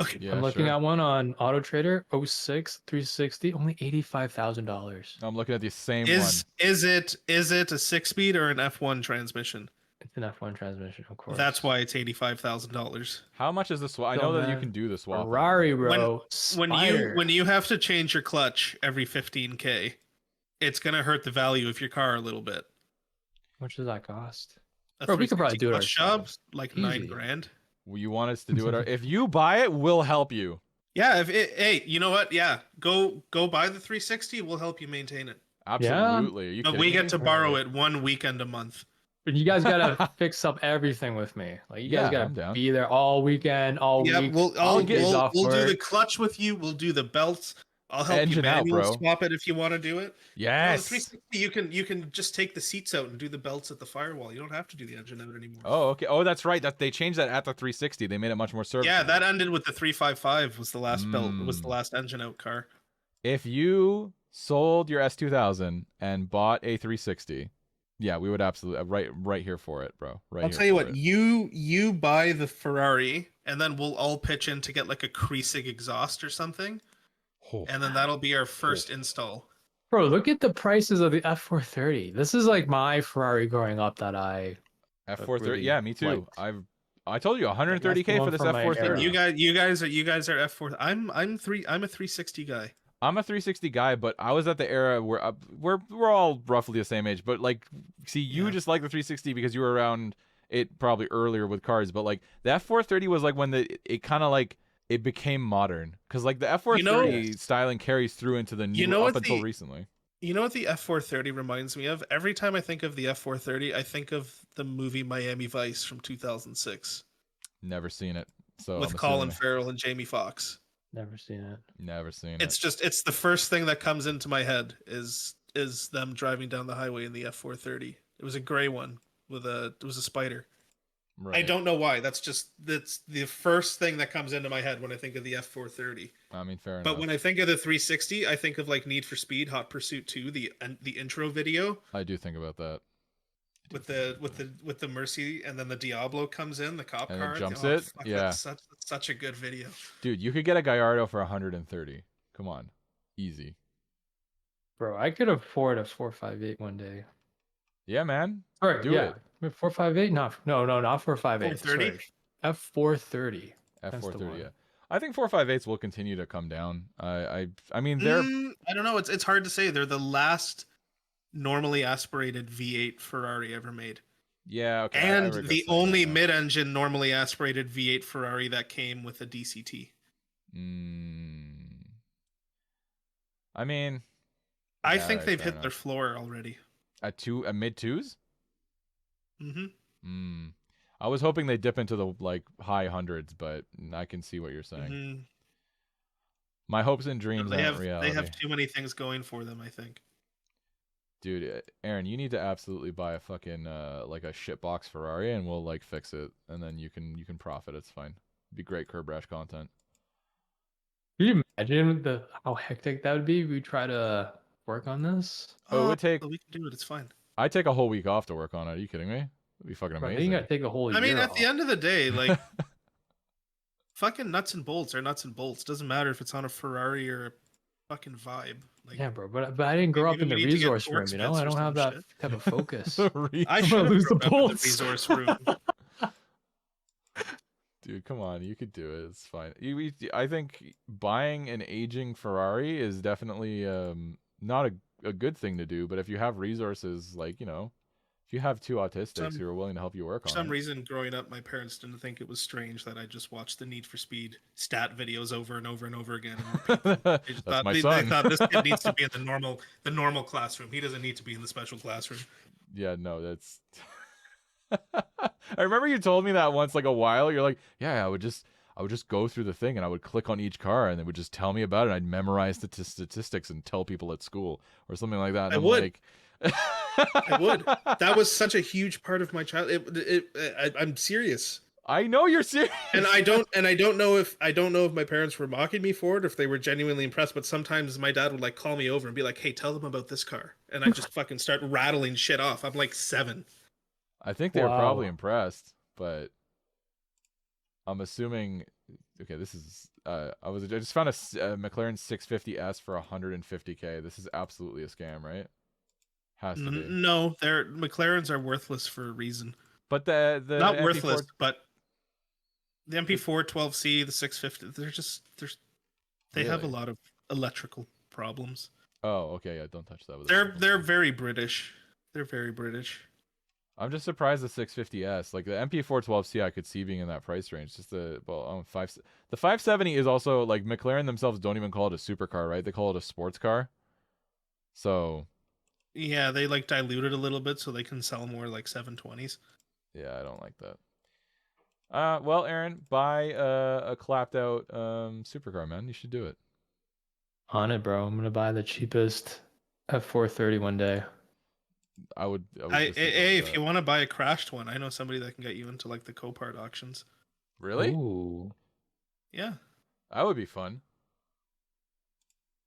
Okay.
Yeah,
I'm looking
sure.
at one on Auto Trader, 06 360, only $85,000.
I'm looking at the same
Is
one.
is it a 6-speed or an F1 transmission?
It's an F1 transmission, of course.
That's why it's $85,000.
How much is the swap? I
Still,
know that you
man,
can do the swap.
Ferrari,
When
bro. Spider.
when you have to change your clutch every 15K, it's gonna hurt the value of your car a little bit.
How much does that cost?
A
Bro, we could
360
probably do it
clutch job,
ourselves.
like
Easy.
9 grand.
You want us to do it? If you buy it, we'll help you.
Yeah, hey, you know what? Yeah, go buy the 360. We'll help you maintain it.
Absolutely. Are you
But
kidding
we
me?
get to borrow it 1 weekend a month.
But you guys gotta fix up everything with me. Like you
Yeah,
guys
I'm
gotta
down.
be there all weekend, all
Yeah,
week.
we'll
days off
do the
work.
clutch with you. We'll do the belts. I'll help
Engine
you
out,
manual
bro.
swap it if you want to do it. No, the
Yes.
360 you can just take the seats out and do the belts at the firewall. You don't have to do the engine out anymore.
Oh, okay. Oh, that's right. That they changed that at the 360. They made it much more serviceable.
Yeah, that ended with the 355 was the last belt, was the
Mm.
last engine out car.
If you sold your S2000 and bought a 360, yeah, we would absolutely right here for it, bro. Right.
I'll
here
tell you
for
what,
it.
you buy the Ferrari and then we'll all pitch in to get like a creasing exhaust or something,
Oh.
and then that'll be our first install.
Bro, look at the prices of the F430. This is like my Ferrari growing up that I
F430.
really
Yeah, me too.
liked.
I told you 130K
one
for this
from my
F430.
era.
You guys are F4. I'm a 360 guy.
I'm a 360 guy, but I was at the era where we're all roughly the same age. But like, see, you
Yeah.
just like the 360 because you were around it probably earlier with cars. But like the F430 was like when it kind of like it became modern because like the F430 styling carries through into the new up until recently.
You know what the F430 reminds me of? Every time I think of the F430, I think of the movie Miami Vice from 2006
Never seen it. So
with
I'm
Colin
assuming-
Farrell and Jamie Foxx.
Never seen it.
Never seen
It's
it.
it's the first thing that comes into my head is them driving down the highway in the F430. It was a gray one it was a spider.
Right.
I don't know why. That's the first thing that comes into my head when I think of the F430.
I mean, fair enough.
But when I think of the 360, I think of like Need for Speed, Hot Pursuit 2, the intro video
I do think about that.
with the Mercy, and then the Diablo comes in, the cop
And
car.
it jumps
Oh,
it?
fuck,
Yeah.
that's such a good video.
Dude, you could get a Gallardo for 130. Come on. Easy.
Bro, I could afford a 458 one day.
Yeah, man.
All right,
Do
yeah.
it.
458? No, not 458.
430?
F430. That's the
F430,
one.
yeah. I think 458s will continue to come down. I mean, they're
I don't know. It's hard to say. They're the last normally aspirated V8 Ferrari ever made,
yeah, okay. I
and
regret
the
saying
only
that.
mid-engine normally aspirated V8 Ferrari that came with a DCT.
I mean,
I
yeah,
think
right,
they've
fair
hit
enough.
their floor already.
a mid twos.
Mm-hmm.
I was hoping they dip into the like high hundreds, but I can see what you're saying.
Mm-hmm.
My hopes and dreams
They
aren't
have
reality.
too many things going for them, I think.
Dude, Aaron, you need to absolutely buy a fucking like a shitbox Ferrari, and we'll like fix it, and then you can profit. It's fine. It'd be great Curbrash content.
Can you imagine how hectic that would be if we try to work on this?
Oh, it would take.
We can do it. It's fine.
I'd take a whole week off to work on it. Are you kidding me? It'd be fucking
Bro,
amazing.
you gotta take a whole year.
I mean, at
off.
the end of the day, like fucking nuts and bolts are nuts and bolts. Doesn't matter if it's on a Ferrari or a fucking Vibe. Like,
Yeah, bro, but I didn't grow up
maybe
in the
we need to get
resource room,
torque
you know? I
splits or
don't have
some
that
shit.
type of focus.
I
I'm
should
gonna
have
lose the
grown up in the
bolts.
resource room.
Dude, come on, you could do it. It's fine. I think buying an aging Ferrari is definitely not a good thing to do. But if you have resources, like if you have two autistics who are willing to help you work
For
on
some
it.
reason, growing up, my parents didn't think it was strange that I just watched the Need for Speed stat videos over and over and over again. And repeat them. They just
That's
thought,
my
they
son.
thought this kid needs to be in the normal classroom. He doesn't need to be in the special classroom.
Yeah, no, that's. I remember you told me that once, like a while. You're like, yeah, I would just go through the thing and I would click on each car and they would just tell me about it. And I'd memorize the statistics and tell people at school or something like that. And
I
I'm
would.
like,
I would. That was such a huge part of my childhood. I'm serious.
I know you're serious.
And I don't know if my parents were mocking me for it, or if they were genuinely impressed. But sometimes my dad would like call me over and be like, "Hey, tell them about this car," and I just fucking start rattling shit off. I'm like 7.
I think they were probably
Wow.
impressed, but I'm assuming okay, this is I just found a McLaren 650S for 150K. This is absolutely a scam, right? Has to be.
No, McLarens are worthless for a reason.
But the
Not
MP4
worthless, but the MP4 12C, the 650, they have a
Really?
lot of electrical problems.
Oh, okay, yeah, don't touch that with a
They're very British. They're very British.
I'm just surprised the 650S, like the MP4 12C, I could see being in that price range. Just the 570 is also like McLaren themselves don't even call it a supercar, right? They call it a sports car. So
Yeah, they like dilute it a little bit so they can sell more like 720s.
yeah, I don't like that. Well, Aaron, buy a clapped out supercar, man. You should do it.
On it, bro. I'm gonna buy the cheapest F430 one day.
I would just
Hey,
about
if
that.
you want to buy a crashed one, I know somebody that can get you into like the Copart auctions.
Really?
Ooh.
Yeah,
That would be fun.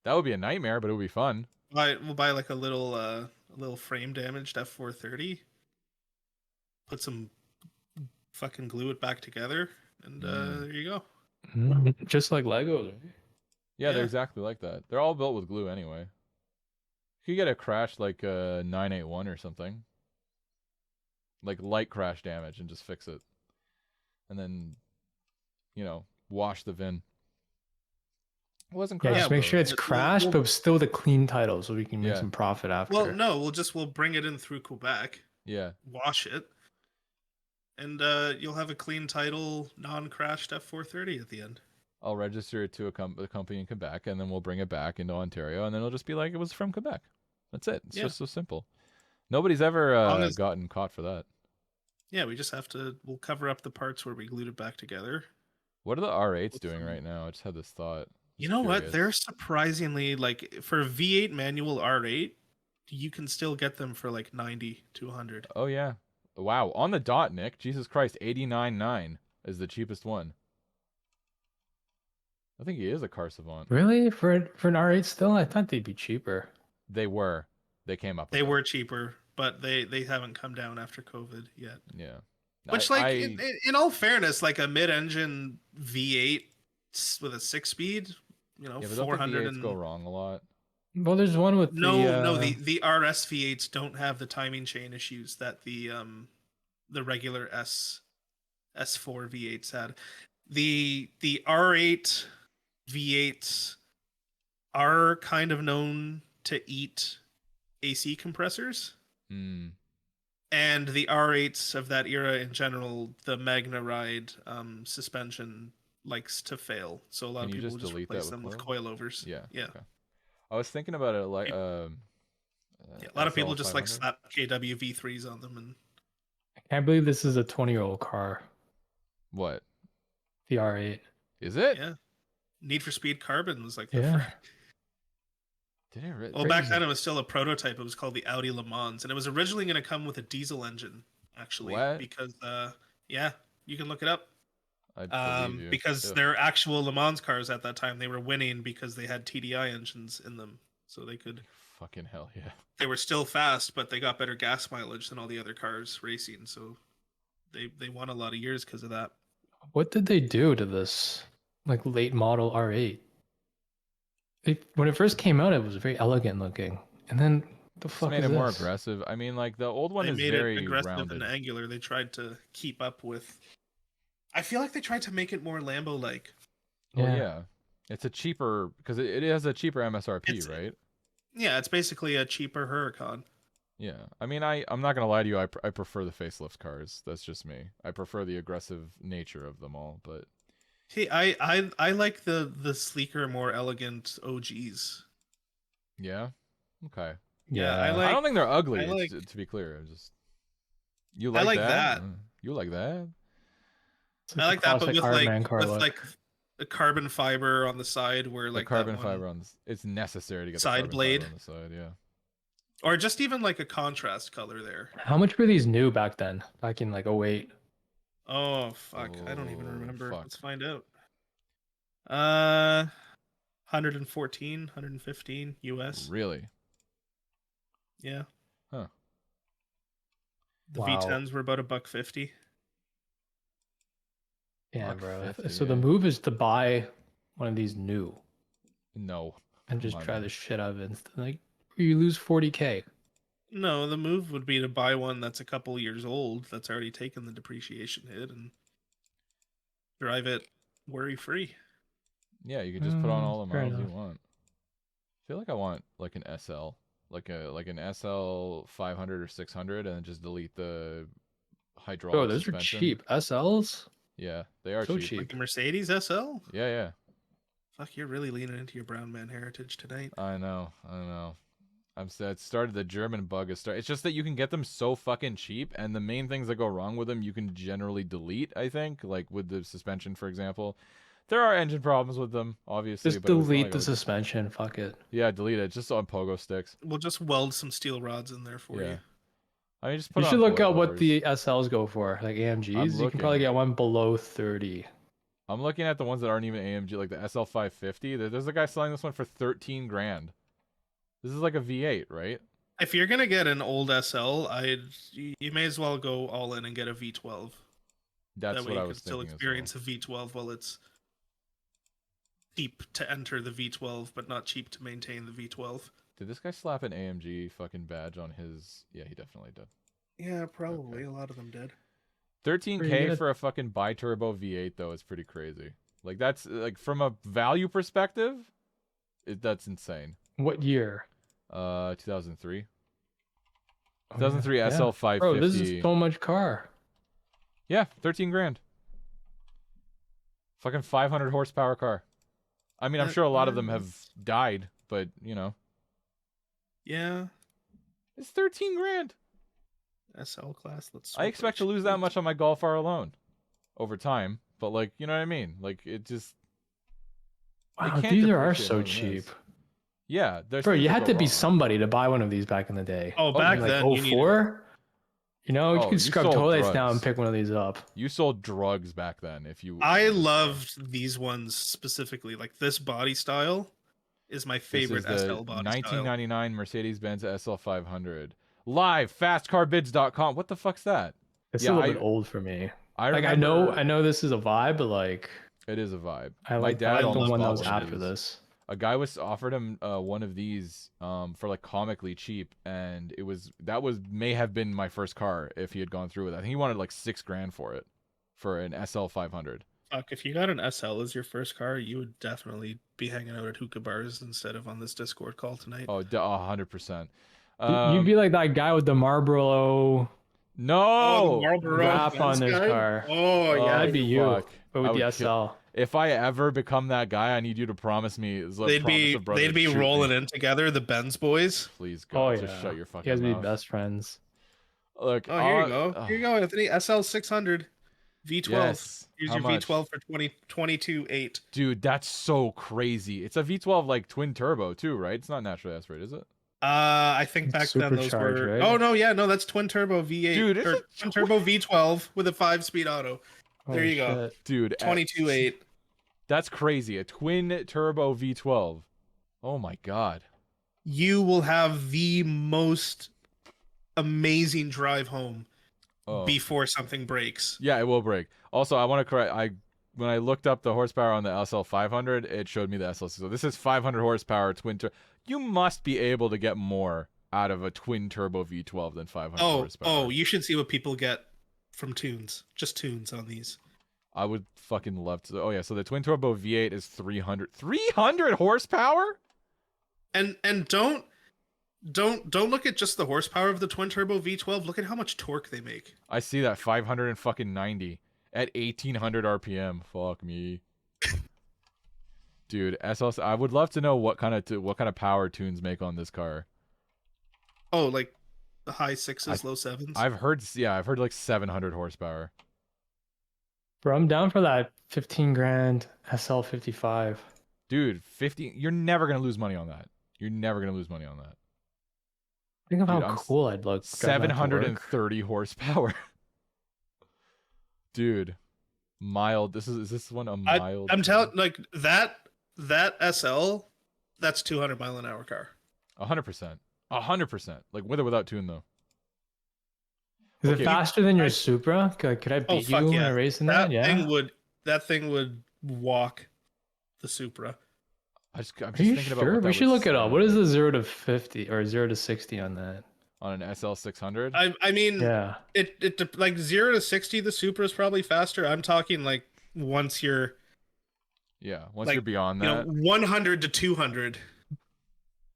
That would be a nightmare, but it would be fun.
we'll buy like a little frame damaged F430. Put some fucking glue it back together, and there you go.
Just like Legos, right?
Yeah, they're
Yeah.
exactly like that. They're all built with glue anyway. You could get a crash like a 981 or something. Like light crash damage and just fix it. And then, wash the VIN. It wasn't
Yeah,
crashed.
just make
though.
sure it's
We'll-
crashed,
we'll-
but still the clean title, so we can make
Yeah.
some profit after.
Well, no, we'll bring it in through Quebec,
Yeah.
wash it, and you'll have a clean title, non-crashed F430 at the end.
I'll register it to a company in Quebec, and then we'll bring it back into Ontario, and then it'll just be like it was from Quebec. That's it. It's
Yeah.
just so simple. Nobody's ever
Long as-
gotten caught for that.
Yeah, we just we'll cover up the parts where we glued it back together.
What are the R8s
With
doing
some-
right now? I just had this thought.
You
Just
know what?
curious.
They're surprisingly like for a V8 manual R8, you can still get them for like 90 to 100.
Oh yeah. Wow. On the dot, Nick. Jesus Christ. 89.9 is the cheapest one. I think he is a car savant.
Really? For an R8 still? I thought they'd be cheaper.
They were. They came up with
They
it.
were cheaper, but they haven't come down after COVID yet.
Yeah.
Which, in all fairness, like a mid-engine V8 with a 6-speed,
yeah, but don't the
400
V8s go wrong a lot?
Well, there's one with
the RS V8s don't have the timing chain issues that the regular S4 V8s had. The R8 V8s are kind of known to eat AC compressors.
Hmm.
And the R8s of that era in general, the Magna Ride suspension likes to fail. So a lot
Can
of
you
people
just
just
delete
replace
that
them
with
with coilovers.
Yeah.
Yeah.
Okay. I was thinking about it like
Yeah, a lot of people just like
SL500.
slap KW V3s on them, and
I can't believe this is a 20-year-old car.
What?
The R8.
Is it?
yeah. Need for Speed Carbon was like the
Yeah.
first.
Did it really?
Well, back
Crazy.
then it was still a prototype. It was called the Audi Le Mans, and it was originally going to come with a diesel engine, actually,
What?
because yeah, you can look it up.
I believe you.
Because
Ugh.
their actual Le Mans cars at that time, they were winning because they had TDI engines in them, so they could.
Fucking hell, yeah.
They were still fast, but they got better gas mileage than all the other cars racing, so they won a lot of years because of that.
What did they do to this like late model R8? When it first came out, it was very elegant looking, and then the
Just
fuck
made
is
it more
this?
aggressive. I mean, like the old one
They
is
made
very
it aggressive
rounded.
and angular. They tried to keep up with. I feel like they tried to make it more Lambo-like.
Oh yeah. It's a cheaper because it has a cheaper MSRP,
It's-
right?
Yeah, it's basically a cheaper Huracan.
Yeah. I mean, I'm not gonna lie to you. I prefer the facelift cars. That's just me. I prefer the aggressive nature of them all. But
Hey, I like the sleeker, more elegant OGs.
yeah. Okay.
Yeah, I
I
like.
don't think they're ugly.
I like-
to be clear, I'm just you
I
like,
like
that?
that.
You like that?
It's
I like that, but
classic
with
Hardman car look.
like a carbon fiber on the side, where
The
like
carbon
that one,
fiber on it's necessary to get
Side
the carbon
blade.
fiber on the side. Yeah.
or just even like a contrast color there.
How much were these new back then? Back in like 08.
Oh fuck, I don't even
Oh,
remember.
fuck.
Let's find out. 114, 115 US.
Really?
Yeah.
Huh.
The
Wow.
V10s were about $150.
Yeah,
Buck
bro.
50,
So the
yeah.
move is to buy one of these new
No.
and just
Come on,
try
man.
the shit out of it. Like you lose 40K.
No, the move would be to buy one that's a couple years old that's already taken the depreciation hit and drive it worry free.
Yeah, you can just put on all the
Fair
miles you
enough.
want. I feel like I want like an SL, like an SL 500 or 600, and then just delete the hydraulic
Oh, those are
suspension.
cheap. SLs?
Yeah, they are
So
cheap.
cheap.
Like the Mercedes SL?
Yeah, yeah.
Fuck, you're really leaning into your brown man heritage tonight.
I know. It started the German bug. It's just that you can get them so fucking cheap, and the main things that go wrong with them you can generally delete. I think, like with the suspension, for example. There are engine problems with them, obviously,
Just
but it was not
delete
like
the
I was just
suspension. Fuck it.
yeah, delete it just on pogo sticks.
We'll just weld some steel rods in there for
Yeah.
you.
I mean, just
You
put
should
on
look at what
coilovers.
the SLs go for, like
I'm
AMGs. You can probably
looking.
get one below 30.
I'm looking at the ones that aren't even AMG, like the SL550. There's a guy selling this one for 13 grand. This is like a V8, right?
If you're gonna get an old SL, you may as well go all in and get a V12.
That's
That way
what I
you
was
can still
thinking
experience
as
a V12 while it's cheap to enter the V12, but not cheap to maintain the V12.
well. Did this guy slap an AMG fucking badge on his? Yeah, he definitely did.
Yeah, probably.
Okay.
A lot of them did.
13K for a fucking bi-turbo V8 though is pretty crazy. Like that's like from a value perspective, that's insane.
What year?
2003.
Oh,
2003
yeah.
SL550.
Bro, this is so much car.
Yeah, 13 grand. Fucking 500 horsepower car. I mean, I'm sure a lot of them have died, but you know,
Yeah,
it's 13 grand.
SL class. Let's.
I expect to lose that much on my Golf R alone over time, but like, you know what I mean? Like it just
Wow,
can't
these are
depreciate
so
more than
cheap.
this. Yeah, there's
Bro,
things
you
that
had
go
to be
wrong.
somebody to buy one of these back in the day.
Oh, back
Like
then you needed.
04? You know, you
Oh,
could
you
scrub
sold
toilets now
drugs.
and pick one of these up.
You sold drugs back then if you
I
understand.
loved these ones specifically. Like this body style is my favorite
This is the
SL body
1999 Mercedes-Benz SL500. Live fastcarbids.com. What the fuck's that?
It's
Yeah,
a little bit old for me.
I
Like
remember
I know this is a vibe, but like
it is a vibe.
I
My
like
dad
the
almost
one that
bought
was
one of
after
these.
this.
A guy was offered him one of these for like comically cheap, and that may have been my first car if he had gone through with it. I think he wanted like $6 grand for it, for an SL500.
Fuck, if you got an SL as your first car, you would definitely be hanging out at hookah bars instead of on this Discord call tonight.
Oh, 100%.
You'd be like that guy with the Marlboro
No,
the Marlboro
wrap on
Benz
this
guy?
car.
Oh yeah,
That'd be you,
fuck.
but
I
with the
would
SL.
if I ever become that guy, I need you to promise me.
they'd be rolling in together, the Benz boys.
Please,
Oh
God,
yeah,
just shut your
you
fucking
guys be
mouth.
best friends.
Look,
Oh, here you go. Here you go, Anthony. SL 600 V12.
Yes.
Here's
How
your
much?
V12 for 22.8.
Dude, that's so crazy. It's a V12 like twin turbo too, right? It's not naturally aspirated, is it?
I think back then those
Supercharged,
were.
right?
Oh no, yeah, no, that's twin turbo V8.
Dude, it's
or
a
twin turbo V12 with a 5-speed auto. There
Holy
you go.
shit.
Dude,
22.8.
that's crazy. A twin turbo V12. Oh my God.
You will have the most amazing drive home
Oh.
before something breaks.
Yeah, it will break. Also, I want to correct. When I looked up the horsepower on the SL500, it showed me the SL. So this is 500 horsepower twin turbo. You must be able to get more out of a twin turbo V12 than 500 horsepower.
Oh, you should see what people get from tunes. Just tunes on these.
I would fucking love to. Oh yeah, so the twin turbo V8 is 300 horsepower.
And don't look at just the horsepower of the twin turbo V12. Look at how much torque they make.
I see that 590 at 1800 RPM. Fuck me. Dude, SLS. I would love to know what kind of power tunes make on this car.
Oh, like the high sixes, low sevens.
I've heard like 700 horsepower.
Bro, I'm down for that 15 grand SL55.
Dude, 50. You're never gonna lose money on that. You're never gonna lose money on that.
Think of
Dude,
how
I'm
cool I'd look. driving that to work.
730 horsepower. Dude, mild. Is this one a mild?
I'm telling, like that SL, that's 200 mile an hour car.
100%. 100%. Like with or without tune though.
Is
Okay.
it faster than your Supra? Could I beat you in
yeah.
a race in
That
that? Yeah.
thing would that thing would walk the Supra.
I'm just
Are you
thinking about
sure?
what that
We should
would
look it up.
sound
What is
like
the 0 to 50 or 0 to 60 on that?
on an SL600?
I mean,
Yeah.
it like 0 to 60, the Supra is probably faster. I'm talking like once you're
Yeah, once
like,
you're beyond
you know,
that,
100 to 200.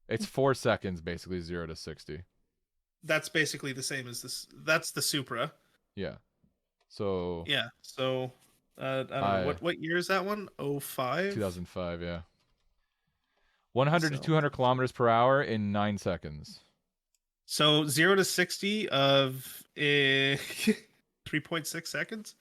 it's 4 seconds basically 0 to 60.
That's basically the same as this. That's the Supra.
Yeah. So
Yeah. So I don't know what year is that one? 05?
2005, yeah. 100 to
So-
200 kilometers per hour in 9 seconds.
So 0 to 60 of 3.6 seconds.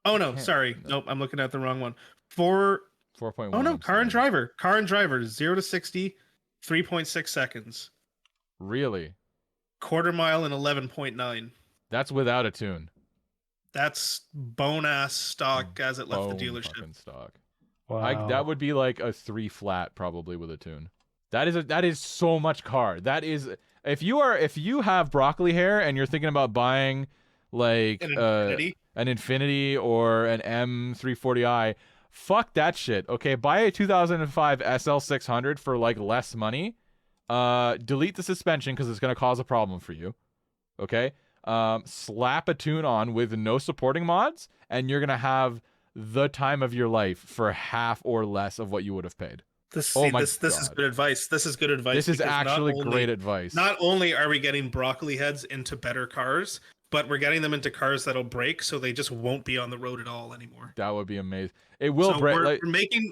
Oh no,
Can't-
sorry.
no.
Nope, I'm looking at the wrong one.
4.1.
Oh no,
I'm
car and
saying.
driver. Car and driver 0 to 60 3.6 seconds.
Really?
Quarter mile in 11.9.
That's without a tune.
That's bone ass stock as it left the
Bone
dealership.
fucking stock.
Wow.
That would be like a 3 flat probably with a tune. That is so much car. That is if you have broccoli hair and you're thinking about buying like
An Infinity.
an Infinity or an M340i, fuck that shit. Okay, buy a 2005 SL600 for like less money. Delete the suspension because it's gonna cause a problem for you. Okay. Slap a tune on with no supporting mods, and you're gonna have the time of your life for half or less of what you would have paid.
This
Oh my
is
God.
good advice. This is good advice.
This is
because
actually great advice.
Not only are we getting broccoli heads into better cars, but we're getting them into cars that'll break, so they just won't be on the road at all anymore.
That would be amazing. It will
So
break.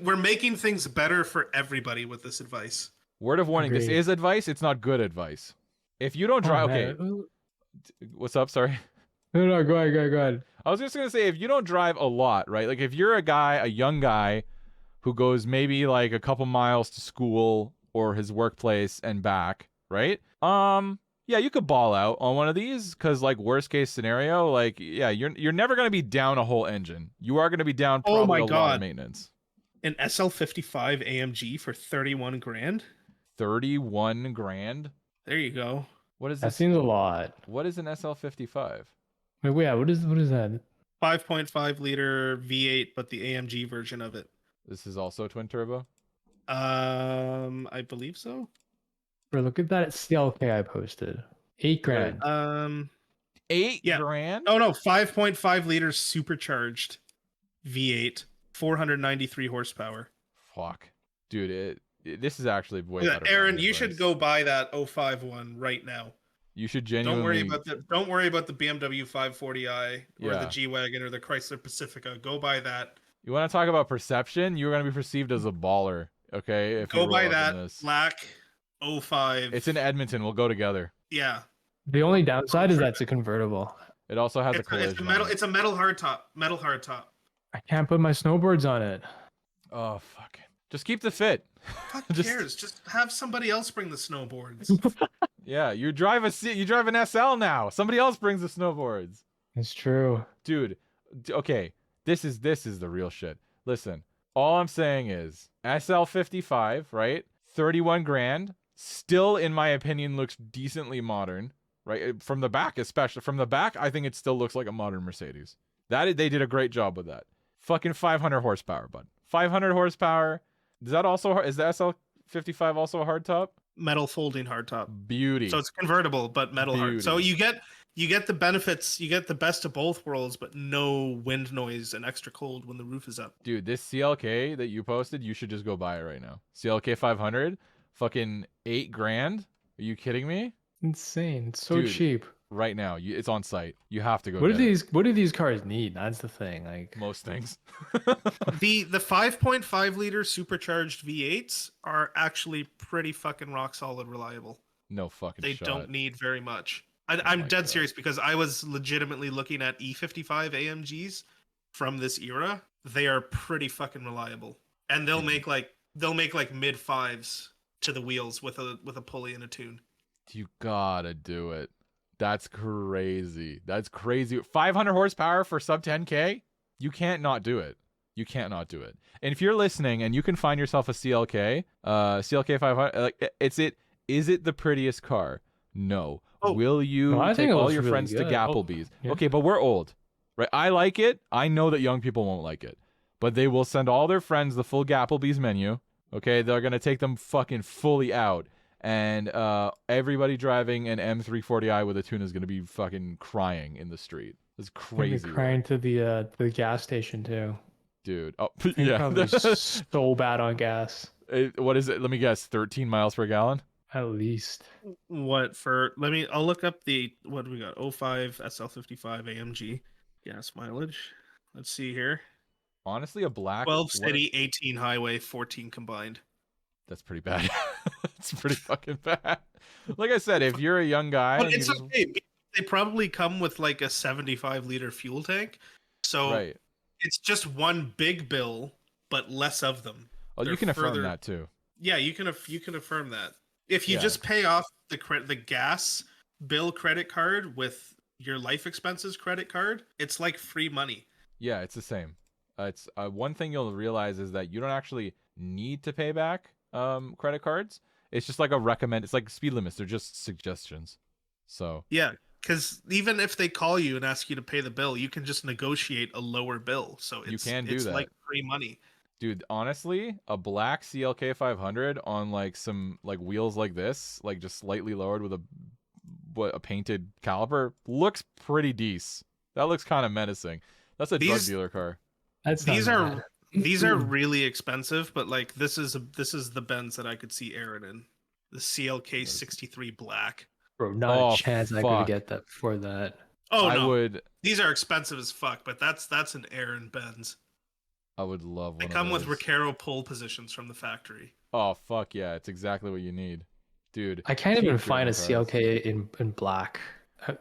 we're making things better for everybody with this advice.
Word of warning: this
Agreed.
is advice. It's not good advice. If you don't
Oh,
drive,
man.
okay. What's up? Sorry.
No, go ahead.
I was just gonna say, if you don't drive a lot, right? Like if you're a young guy who goes maybe like a couple miles to school or his workplace and back, right? Yeah, you could ball out on one of these because like worst case scenario, like yeah, you're never gonna be down a whole engine. You are gonna be down
Oh
probably
my
a lot
God.
of maintenance.
An SL55 AMG for 31 grand.
31 grand.
There you go.
What is
That
this?
seems a lot.
What is an SL55?
Wait, yeah, what is that?
5.5 liter V8, but the AMG version of it.
This is also twin turbo.
I believe so.
Bro, look at that CLK I posted. 8 grand.
8
Yeah.
grand.
Oh no, 5.5 liters supercharged V8, 493 horsepower.
Fuck, dude. This is actually way
Yeah,
better.
Aaron,
buying
you should
advice.
go buy that 05 one right now.
You should
Don't
genuinely.
worry about the BMW 540i or
Yeah.
the G-Wagon or the Chrysler Pacifica. Go buy that.
You want to talk about perception? You're gonna be perceived as a baller. Okay, if you
Go
roll
buy
up in
that
this.
black 05.
It's in Edmonton. We'll go together.
Yeah.
The only downside is that it's a convertible.
It also has a
It's
collision.
a metal.
on it.
It's a metal hardtop. Metal hardtop.
I can't put my snowboards on it.
Oh fuck. Just keep the fit.
Fuck
Just-
cares? Just have somebody else bring the snowboards.
Yeah, you drive an SL now. Somebody else brings the snowboards.
It's true.
Dude, okay, this is the real shit. Listen, all I'm saying is SL55, right? 31 grand, still in my opinion looks decently modern, right? From the back, especially from the back, I think it still looks like a modern Mercedes. They did a great job with that. Fucking 500 horsepower, bud. 500 horsepower. Is the SL55 also a hardtop?
Metal folding hardtop.
Beauty.
So it's convertible, but metal hard. So
Beauty.
you get the benefits. You get the best of both worlds, but no wind noise and extra cold when the roof is up.
Dude, this CLK that you posted, you should just go buy it right now. CLK 500, fucking 8 grand. Are you kidding me?
Insane. It's so
Dude,
cheap.
Right now, it's on site. You have to go.
What do
get it.
these cars need? That's the thing. Like
Most things.
The 5.5 liter supercharged V8s are actually pretty fucking rock solid reliable.
No fucking
They
shot.
don't need very much.
my
I'm dead
God.
serious because I was legitimately looking at E55 AMGs from this era. They are pretty fucking reliable, and they'll make like mid fives to the wheels with a pulley and a tune.
You gotta do it. That's crazy. That's crazy. 500 horsepower for sub 10K? You can't not do it. You can't not do it. And if you're listening and you can find yourself a CLK 500, like is it the prettiest car? No.
Oh.
Will you
No, I think
take
it
all
looks
your
really
friends to
good.
Gapplebee's?
Yeah.
Okay, but we're old, right? I like it. I know that young people won't like it. but they will send all their friends the full Gapplebee's menu. Okay, they're gonna take them fucking fully out, and everybody driving an M340i with a tune is gonna be fucking crying in the street. It's crazy.
Crying to the gas station too.
Dude. Oh,
They're
yeah.
probably so bad on gas.
What is it? Let me guess. 13 miles per gallon.
At least.
What for? I'll look up what do we got? 05 SL55 AMG gas mileage. Let's see here.
Honestly, a black
12 city, 18 highway, 14 combined.
That's pretty bad. It's pretty fucking bad. Like I said, if you're a young guy,
but it's okay. They probably come with like a 75-liter fuel tank, so
right.
It's just one big bill, but less of them.
Oh, you can affirm that too.
Yeah, you can affirm that. If you just pay off the gas bill credit card with your life expenses credit card, it's like free money.
Yeah, it's the same. It's one thing you'll realize is that you don't actually need to pay back credit cards. It's just like it's like speed limits. They're just suggestions. So
yeah, because even if they call you and ask you to pay the bill, you can just negotiate a lower bill. So
you can do that.
Like free money.
Dude, honestly, a black CLK 500 on like some like wheels like this, like just slightly lowered with a painted caliper, looks pretty decent. That looks kind of menacing. That's a drug dealer car.
These are really expensive, but like this is the Benz that I could see Aaron in. The CLK 63 black.
Bro, not a chance I could get that for that.
Oh,
I
no.
would.
These are expensive as fuck, but that's an Aaron Benz.
I would love one.
They come with Recaro pole positions from the factory.
Oh fuck yeah! It's exactly what you need, dude.
I can't even find a CLK in black.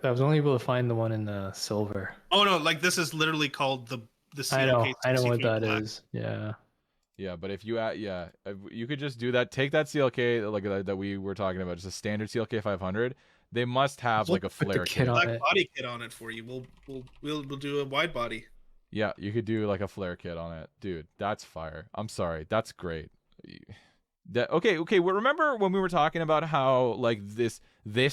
I was only able to find the one in the silver.
Oh no! Like this is literally called the CLK.
I know what that is. Yeah.
Yeah, but if you you could just do that. Take that CLK like that we were talking about, just a standard CLK 500. They must have like a flare kit,
black body kit on it for you. We'll do a wide body.
Yeah, you could do like a flare kit on it, dude. That's fire. I'm sorry, that's great. Okay. Well, remember when we were talking about how like this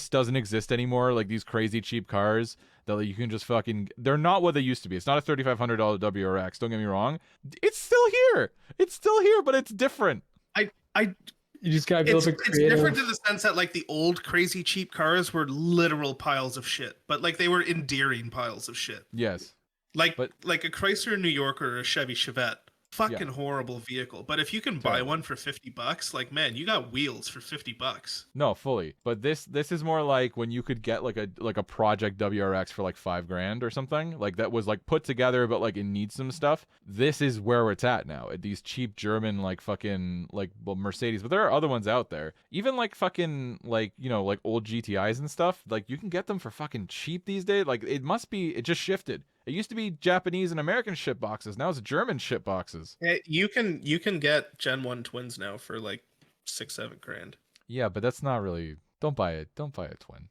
doesn't exist anymore? Like these crazy cheap cars that like, you can just fucking. They're not what they used to be. It's not a $3,500 WRX. Don't get me wrong. It's still here. It's still here, but it's different.
You just gotta be a little bit creative.
It's different in the sense that like the old crazy cheap cars were literal piles of shit, but like they were endearing piles of shit.
Yes.
Like a Chrysler New Yorker or a Chevy Chevette, fucking horrible vehicle. But if you can buy one for $50, like man, you got wheels for $50.
No, fully. But this is more like when you could get like a Project WRX for like $5,000 or something. Like that was like put together, but like it needs some stuff. This is where it's at now. At these cheap German like fucking like Mercedes, but there are other ones out there. Even like fucking like like old GTIs and stuff. Like you can get them for fucking cheap these days. Like it just shifted. It used to be Japanese and American ship boxes. Now it's German ship boxes.
You can get Gen 1 twins now for like $6-7 grand.
Yeah, but that's not really. Don't buy it. Don't buy a twin.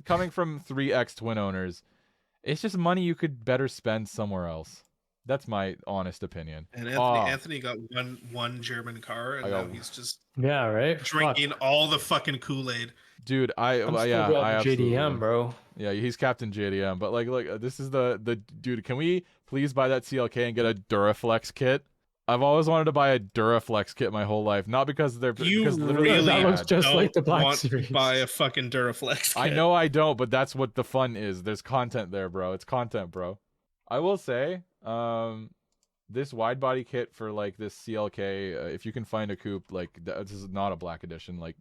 Coming from 3X twin owners, it's just money you could better spend somewhere else. That's my honest opinion.
And Anthony got one German car, and now he's just drinking all the fucking Kool-Aid.
Dude, I
JDM, bro.
Yeah, he's Captain JDM. But like, this is the dude. Can we please buy that CLK and get a Duraflex kit? I've always wanted to buy a Duraflex kit my whole life, not because they're because literally
that looks just like the Black Series.
Buy a fucking Duraflex kit.
I know I don't, but that's what the fun is. There's content there, bro. It's content, bro. I will say, this wide body kit for like this CLK, if you can find a coupe, like this is not a black edition. Like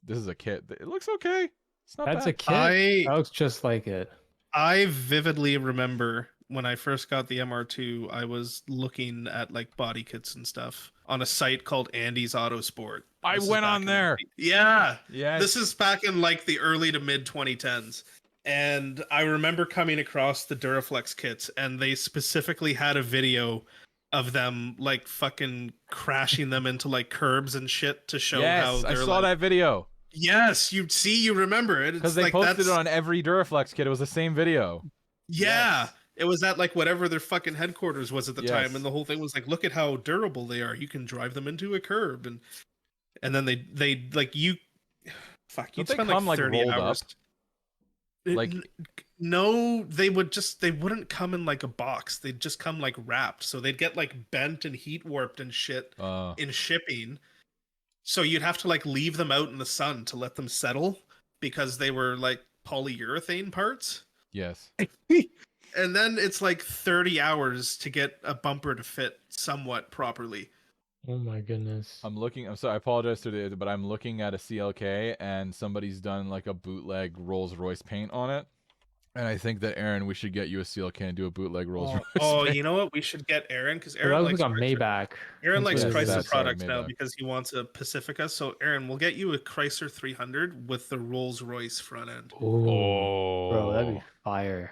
this is a kit. It looks okay. It's not
That's
bad.
a kit. That looks just like it.
I vividly remember when I first got the MR2, I was looking at like body kits and stuff on a site called Andy's Auto Sport.
I went on there.
Yeah.
This
is back in like the early to mid 2010s. And I remember coming across the Duraflex kits, and they specifically had a video of them like fucking crashing them into like curbs and shit to show how they're
I saw that video.
Yes, you remember it.
Because they posted it on every Duraflex kit. It was the same video.
Yeah. Yes. It was at like whatever their fucking headquarters was at the time, and the whole thing was like, look at how durable they are. You can drive them into a curb, and then they like you. Fuck, you'd spend like 30 hours.
Like,
No, they wouldn't come in like a box. They'd just come like wrapped. So they'd get like bent and heat warped and shit in shipping. So you'd have to like leave them out in the sun to let them settle because they were like polyurethane parts.
yes.
And then it's like 30 hours to get a bumper to fit somewhat properly.
Oh my goodness.
I'm sorry, I apologize to the, but I'm looking at a CLK and somebody's done like a bootleg Rolls Royce paint on it. And I think that Aaron, we should get you a CLK and do a bootleg Rolls Royce.
Oh,
paint.
you know what? We should get Aaron because
That
Aaron
looks
likes
like a Maybach.
Aaron likes
Yes,
Chrysler
that's
products now
Maybach.
because he wants a Pacifica. So Aaron, we'll get you a Chrysler 300 with the Rolls Royce front end.
Oh, bro, that'd be fire.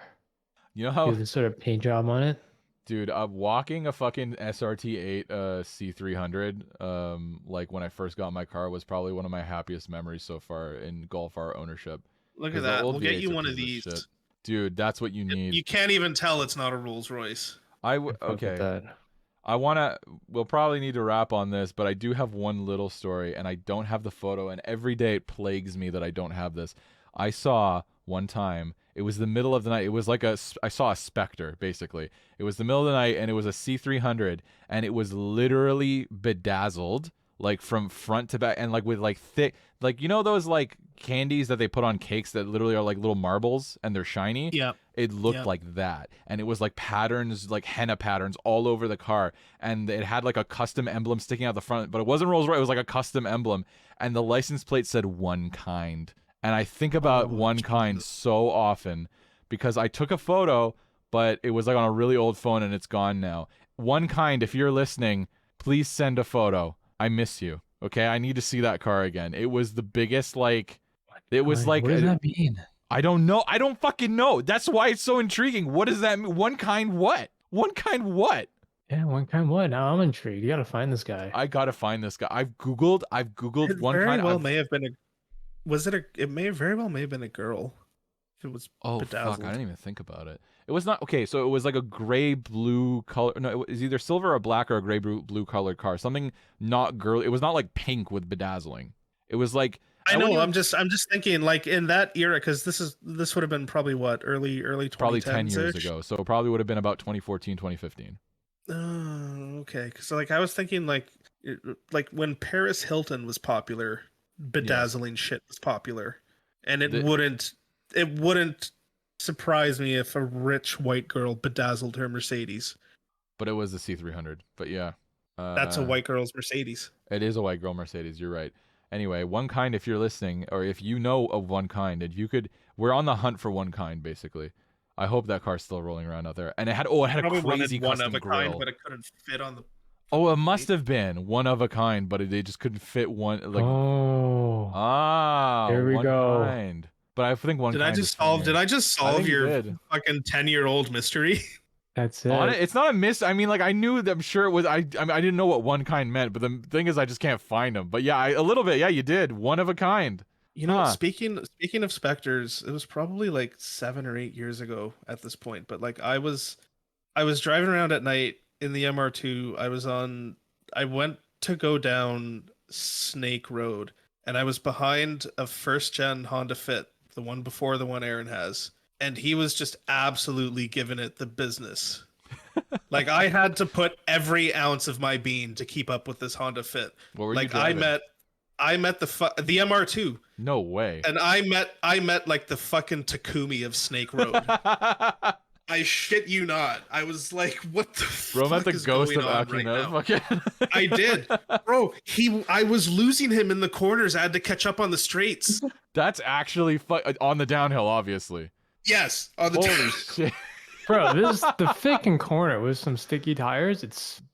You know how,
Do the sort of paint job on it.
dude, I'm walking a fucking SRT8 C300. Like when I first got my car was probably one of my happiest memories so far in Golf R ownership.
Look
'Cause
at
the
that.
old
We'll get
V8s
you
are
one of
pieces
these.
shit. Dude, that's what you need.
You can't even tell it's not a Rolls Royce.
Fuck with
Okay.
that.
We'll probably need to wrap on this, but I do have one little story and I don't have the photo, and every day it plagues me that I don't have this. I saw one time, it was the middle of the night. It was like I saw a specter, basically. It was the middle of the night and it was a C300 and it was literally bedazzled, like from front to back, and like with like thick, like, you know, those like candies that they put on cakes that literally are like little marbles and they're shiny?
Yeah.
It looked like that, and it was like patterns, like henna patterns all over the car, and it had like a custom emblem sticking out the front, but it wasn't Rolls Royce. It was like a custom emblem, and the license plate said One Kind. And I think about One Kind so often because I took a photo, but it was like on a really old phone and it's gone now. One Kind, if you're listening, please send a photo. I miss you. Okay, I need to see that car again. It was the biggest, like, it was like,
what does that mean?
I don't know. I don't fucking know. That's why it's so intriguing. What does that mean? One Kind what? One Kind what?
Yeah, One Kind what? Now I'm intrigued. You gotta find this guy.
I gotta find this guy. I've googled
It
One
very
Kind.
well may have been a. Was it a? It may very well may have been a girl. If it was bedazzled.
Fuck! I didn't even think about it. It was not okay. So it was like a gray blue color. No, it was either silver or black or a gray blue colored car. Something not girl. It was not like pink with bedazzling. It was like.
I know.
wouldn't
I'm just thinking like in that era because this would have been probably what early 2010s.
probably 10 years ago. So it probably would have been about 2014, 2015.
Okay. Because like I was thinking like when Paris Hilton was popular, bedazzling shit was popular, and it wouldn't surprise me if a rich white girl bedazzled her Mercedes.
But it was the C300. But yeah.
That's a white girl's Mercedes.
It is a white girl Mercedes. You're right. Anyway, One Kind, if you're listening, or if you know of One Kind, and you could, we're on the hunt for One Kind, basically. I hope that car's still rolling around out there. And it had a crazy
one
custom
of a
grill.
kind, but it couldn't fit on the.
Oh, it must have been one of a kind, but they just couldn't fit one. Like,
there we
One
go.
Kind. But I think One
Did
Kind.
I just solve? Did I just solve
think you
your
did.
fucking 10-year-old mystery?
That's it.
It's not a miss. I mean, like, I knew that. I'm sure it was. I mean, I didn't know what One Kind meant, but the thing is, I just can't find them. But yeah, a little bit. Yeah, you did. One of a kind.
You know,
Huh.
speaking of specters, it was probably like 7 or 8 years ago at this point. But like I was driving around at night in the MR2. I went to go down Snake Road, and I was behind a first gen Honda Fit, the one before the one Aaron has, and he was just absolutely giving it the business. Like I had to put every ounce of my being to keep up with this Honda Fit.
What were you
Like
driving?
I met the MR2.
No way.
And I met like the fucking Takumi of Snake Road. I shit you not. I was like, what the
Bro,
fuck
met the
is
ghost
going
of
on right
Akina.
now?
Fucking-
I did. Bro, I was losing him in the corners. I had to catch up on the straights.
That's actually on the downhill, obviously.
Yes, on the
Holy shit.
Bro, this is the faking corner with some sticky tires.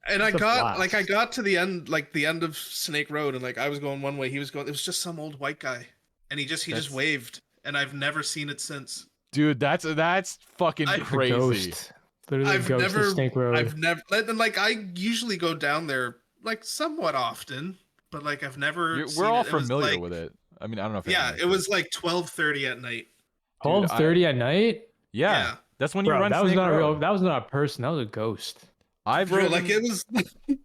And I
It's a
got
blast.
to the end, like the end of Snake Road, and like I was going one way, he was going. It was just some old white guy, and he just waved, and I've never seen it since.
Dude, that's fucking
I-
The
crazy.
ghost. Literally
I've
ghost
never,
of Snake Road.
I've never, and like I usually go down there like somewhat often, but like I've never.
We're
seen
all
it. It was,
familiar
like-
with it. I mean, I don't know if
Yeah,
everyone
it was like 12:30 at night.
12:30 at night.
Yeah, that's when you
Bro,
run.
that was
Snake
not a
Road.
real. That was not a person. That was a ghost.
I've
Bro,
ridden,
like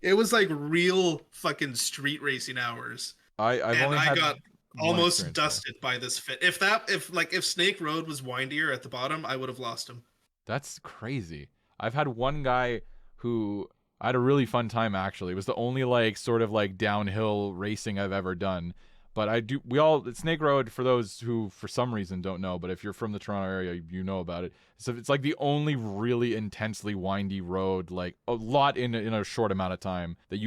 it was like real fucking street racing hours.
I've
And
only had.
almost
experience
dusted by this fit. If Snake Road was windier at the bottom, I would have lost him.
That's crazy. I've had one guy who I had a really fun time actually. It was the only like sort of like downhill racing I've ever done. But Snake Road, for those who for some reason don't know, but if you're from the Toronto area, you know about it. So it's like the only really intensely windy road, like a lot in a short amount of time that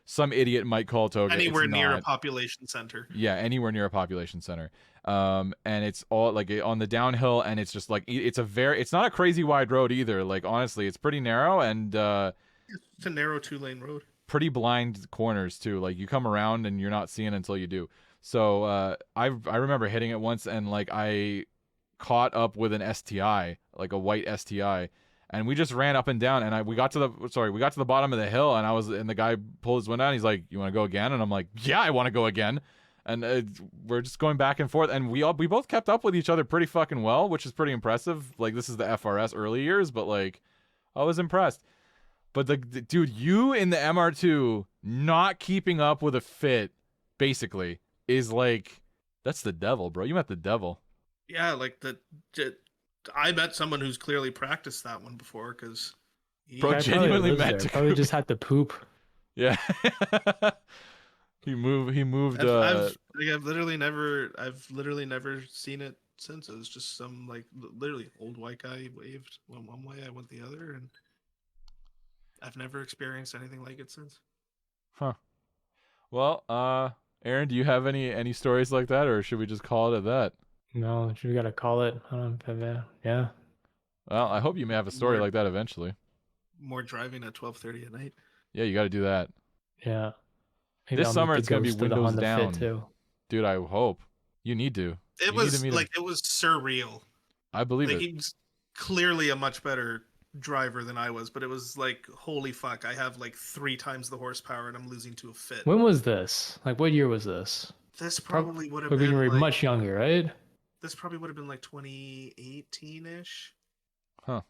some idiot might call Toga.
Anywhere
It's
near a
not.
population center.
Yeah, anywhere near a population center. And it's all like on the downhill, and it's just like it's not a crazy wide road either. Like honestly, it's pretty narrow and
It's a narrow 2-lane road.
pretty blind corners too. Like you come around and you're not seeing until you do. So I remember hitting it once and like I caught up with an STI, like a white STI, and we just ran up and down. And we got to the bottom of the hill, and the guy pulled his window down. He's like, "You want to go again?" And I'm like, "Yeah, I want to go again." And we're just going back and forth, and we both kept up with each other pretty fucking well, which is pretty impressive. Like this is the FRS early years, but like I was impressed. But the dude, you in the MR2 not keeping up with a fit, basically, is like that's the devil, bro. You met the devil.
Yeah, like I met someone who's clearly practiced that one before because
Bro,
Guy
genuinely
lives
meant
there.
to.
Probably just had to poop.
Yeah. He moved.
I've literally never seen it since. It was just some like literally old white guy waved one way, I went the other, and I've never experienced anything like it since.
Huh. Well, Aaron, do you have any stories like that, or should we just call it at that?
No, we gotta call it. Yeah.
Well, I hope you may have a story like that eventually.
More driving at 12:30 at night.
Yeah, you got to do that.
Yeah.
This summer it's gonna be
Ghost of the
windows
Honda
down,
Fit too.
dude. I hope you need to.
It was surreal.
I believe
Like
it.
he's clearly a much better driver than I was, but it was like, holy fuck, I have like 3 times the horsepower and I'm losing to a fit.
When was this? Like, what year was this?
This probably would have
When
been
you were
like,
much younger, right?
This probably would have been like 2018-ish.
Huh.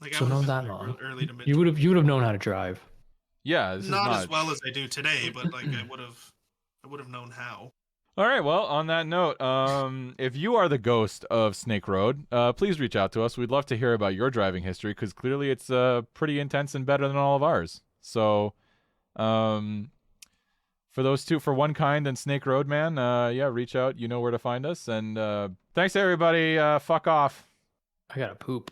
Like
So
I
not
was
that long.
early to mid.
You would have known how to drive.
Yeah, this
not
is not
as well as I do today, but like I would have known how.
All right, well, on that note, if you are the ghost of Snake Road, please reach out to us. We'd love to hear about your driving history because clearly it's pretty intense and better than all of ours. So, for those two, for One Kind and Snake Road Man, yeah, reach out. You know where to find us. And thanks, everybody. Fuck off.
I gotta poop.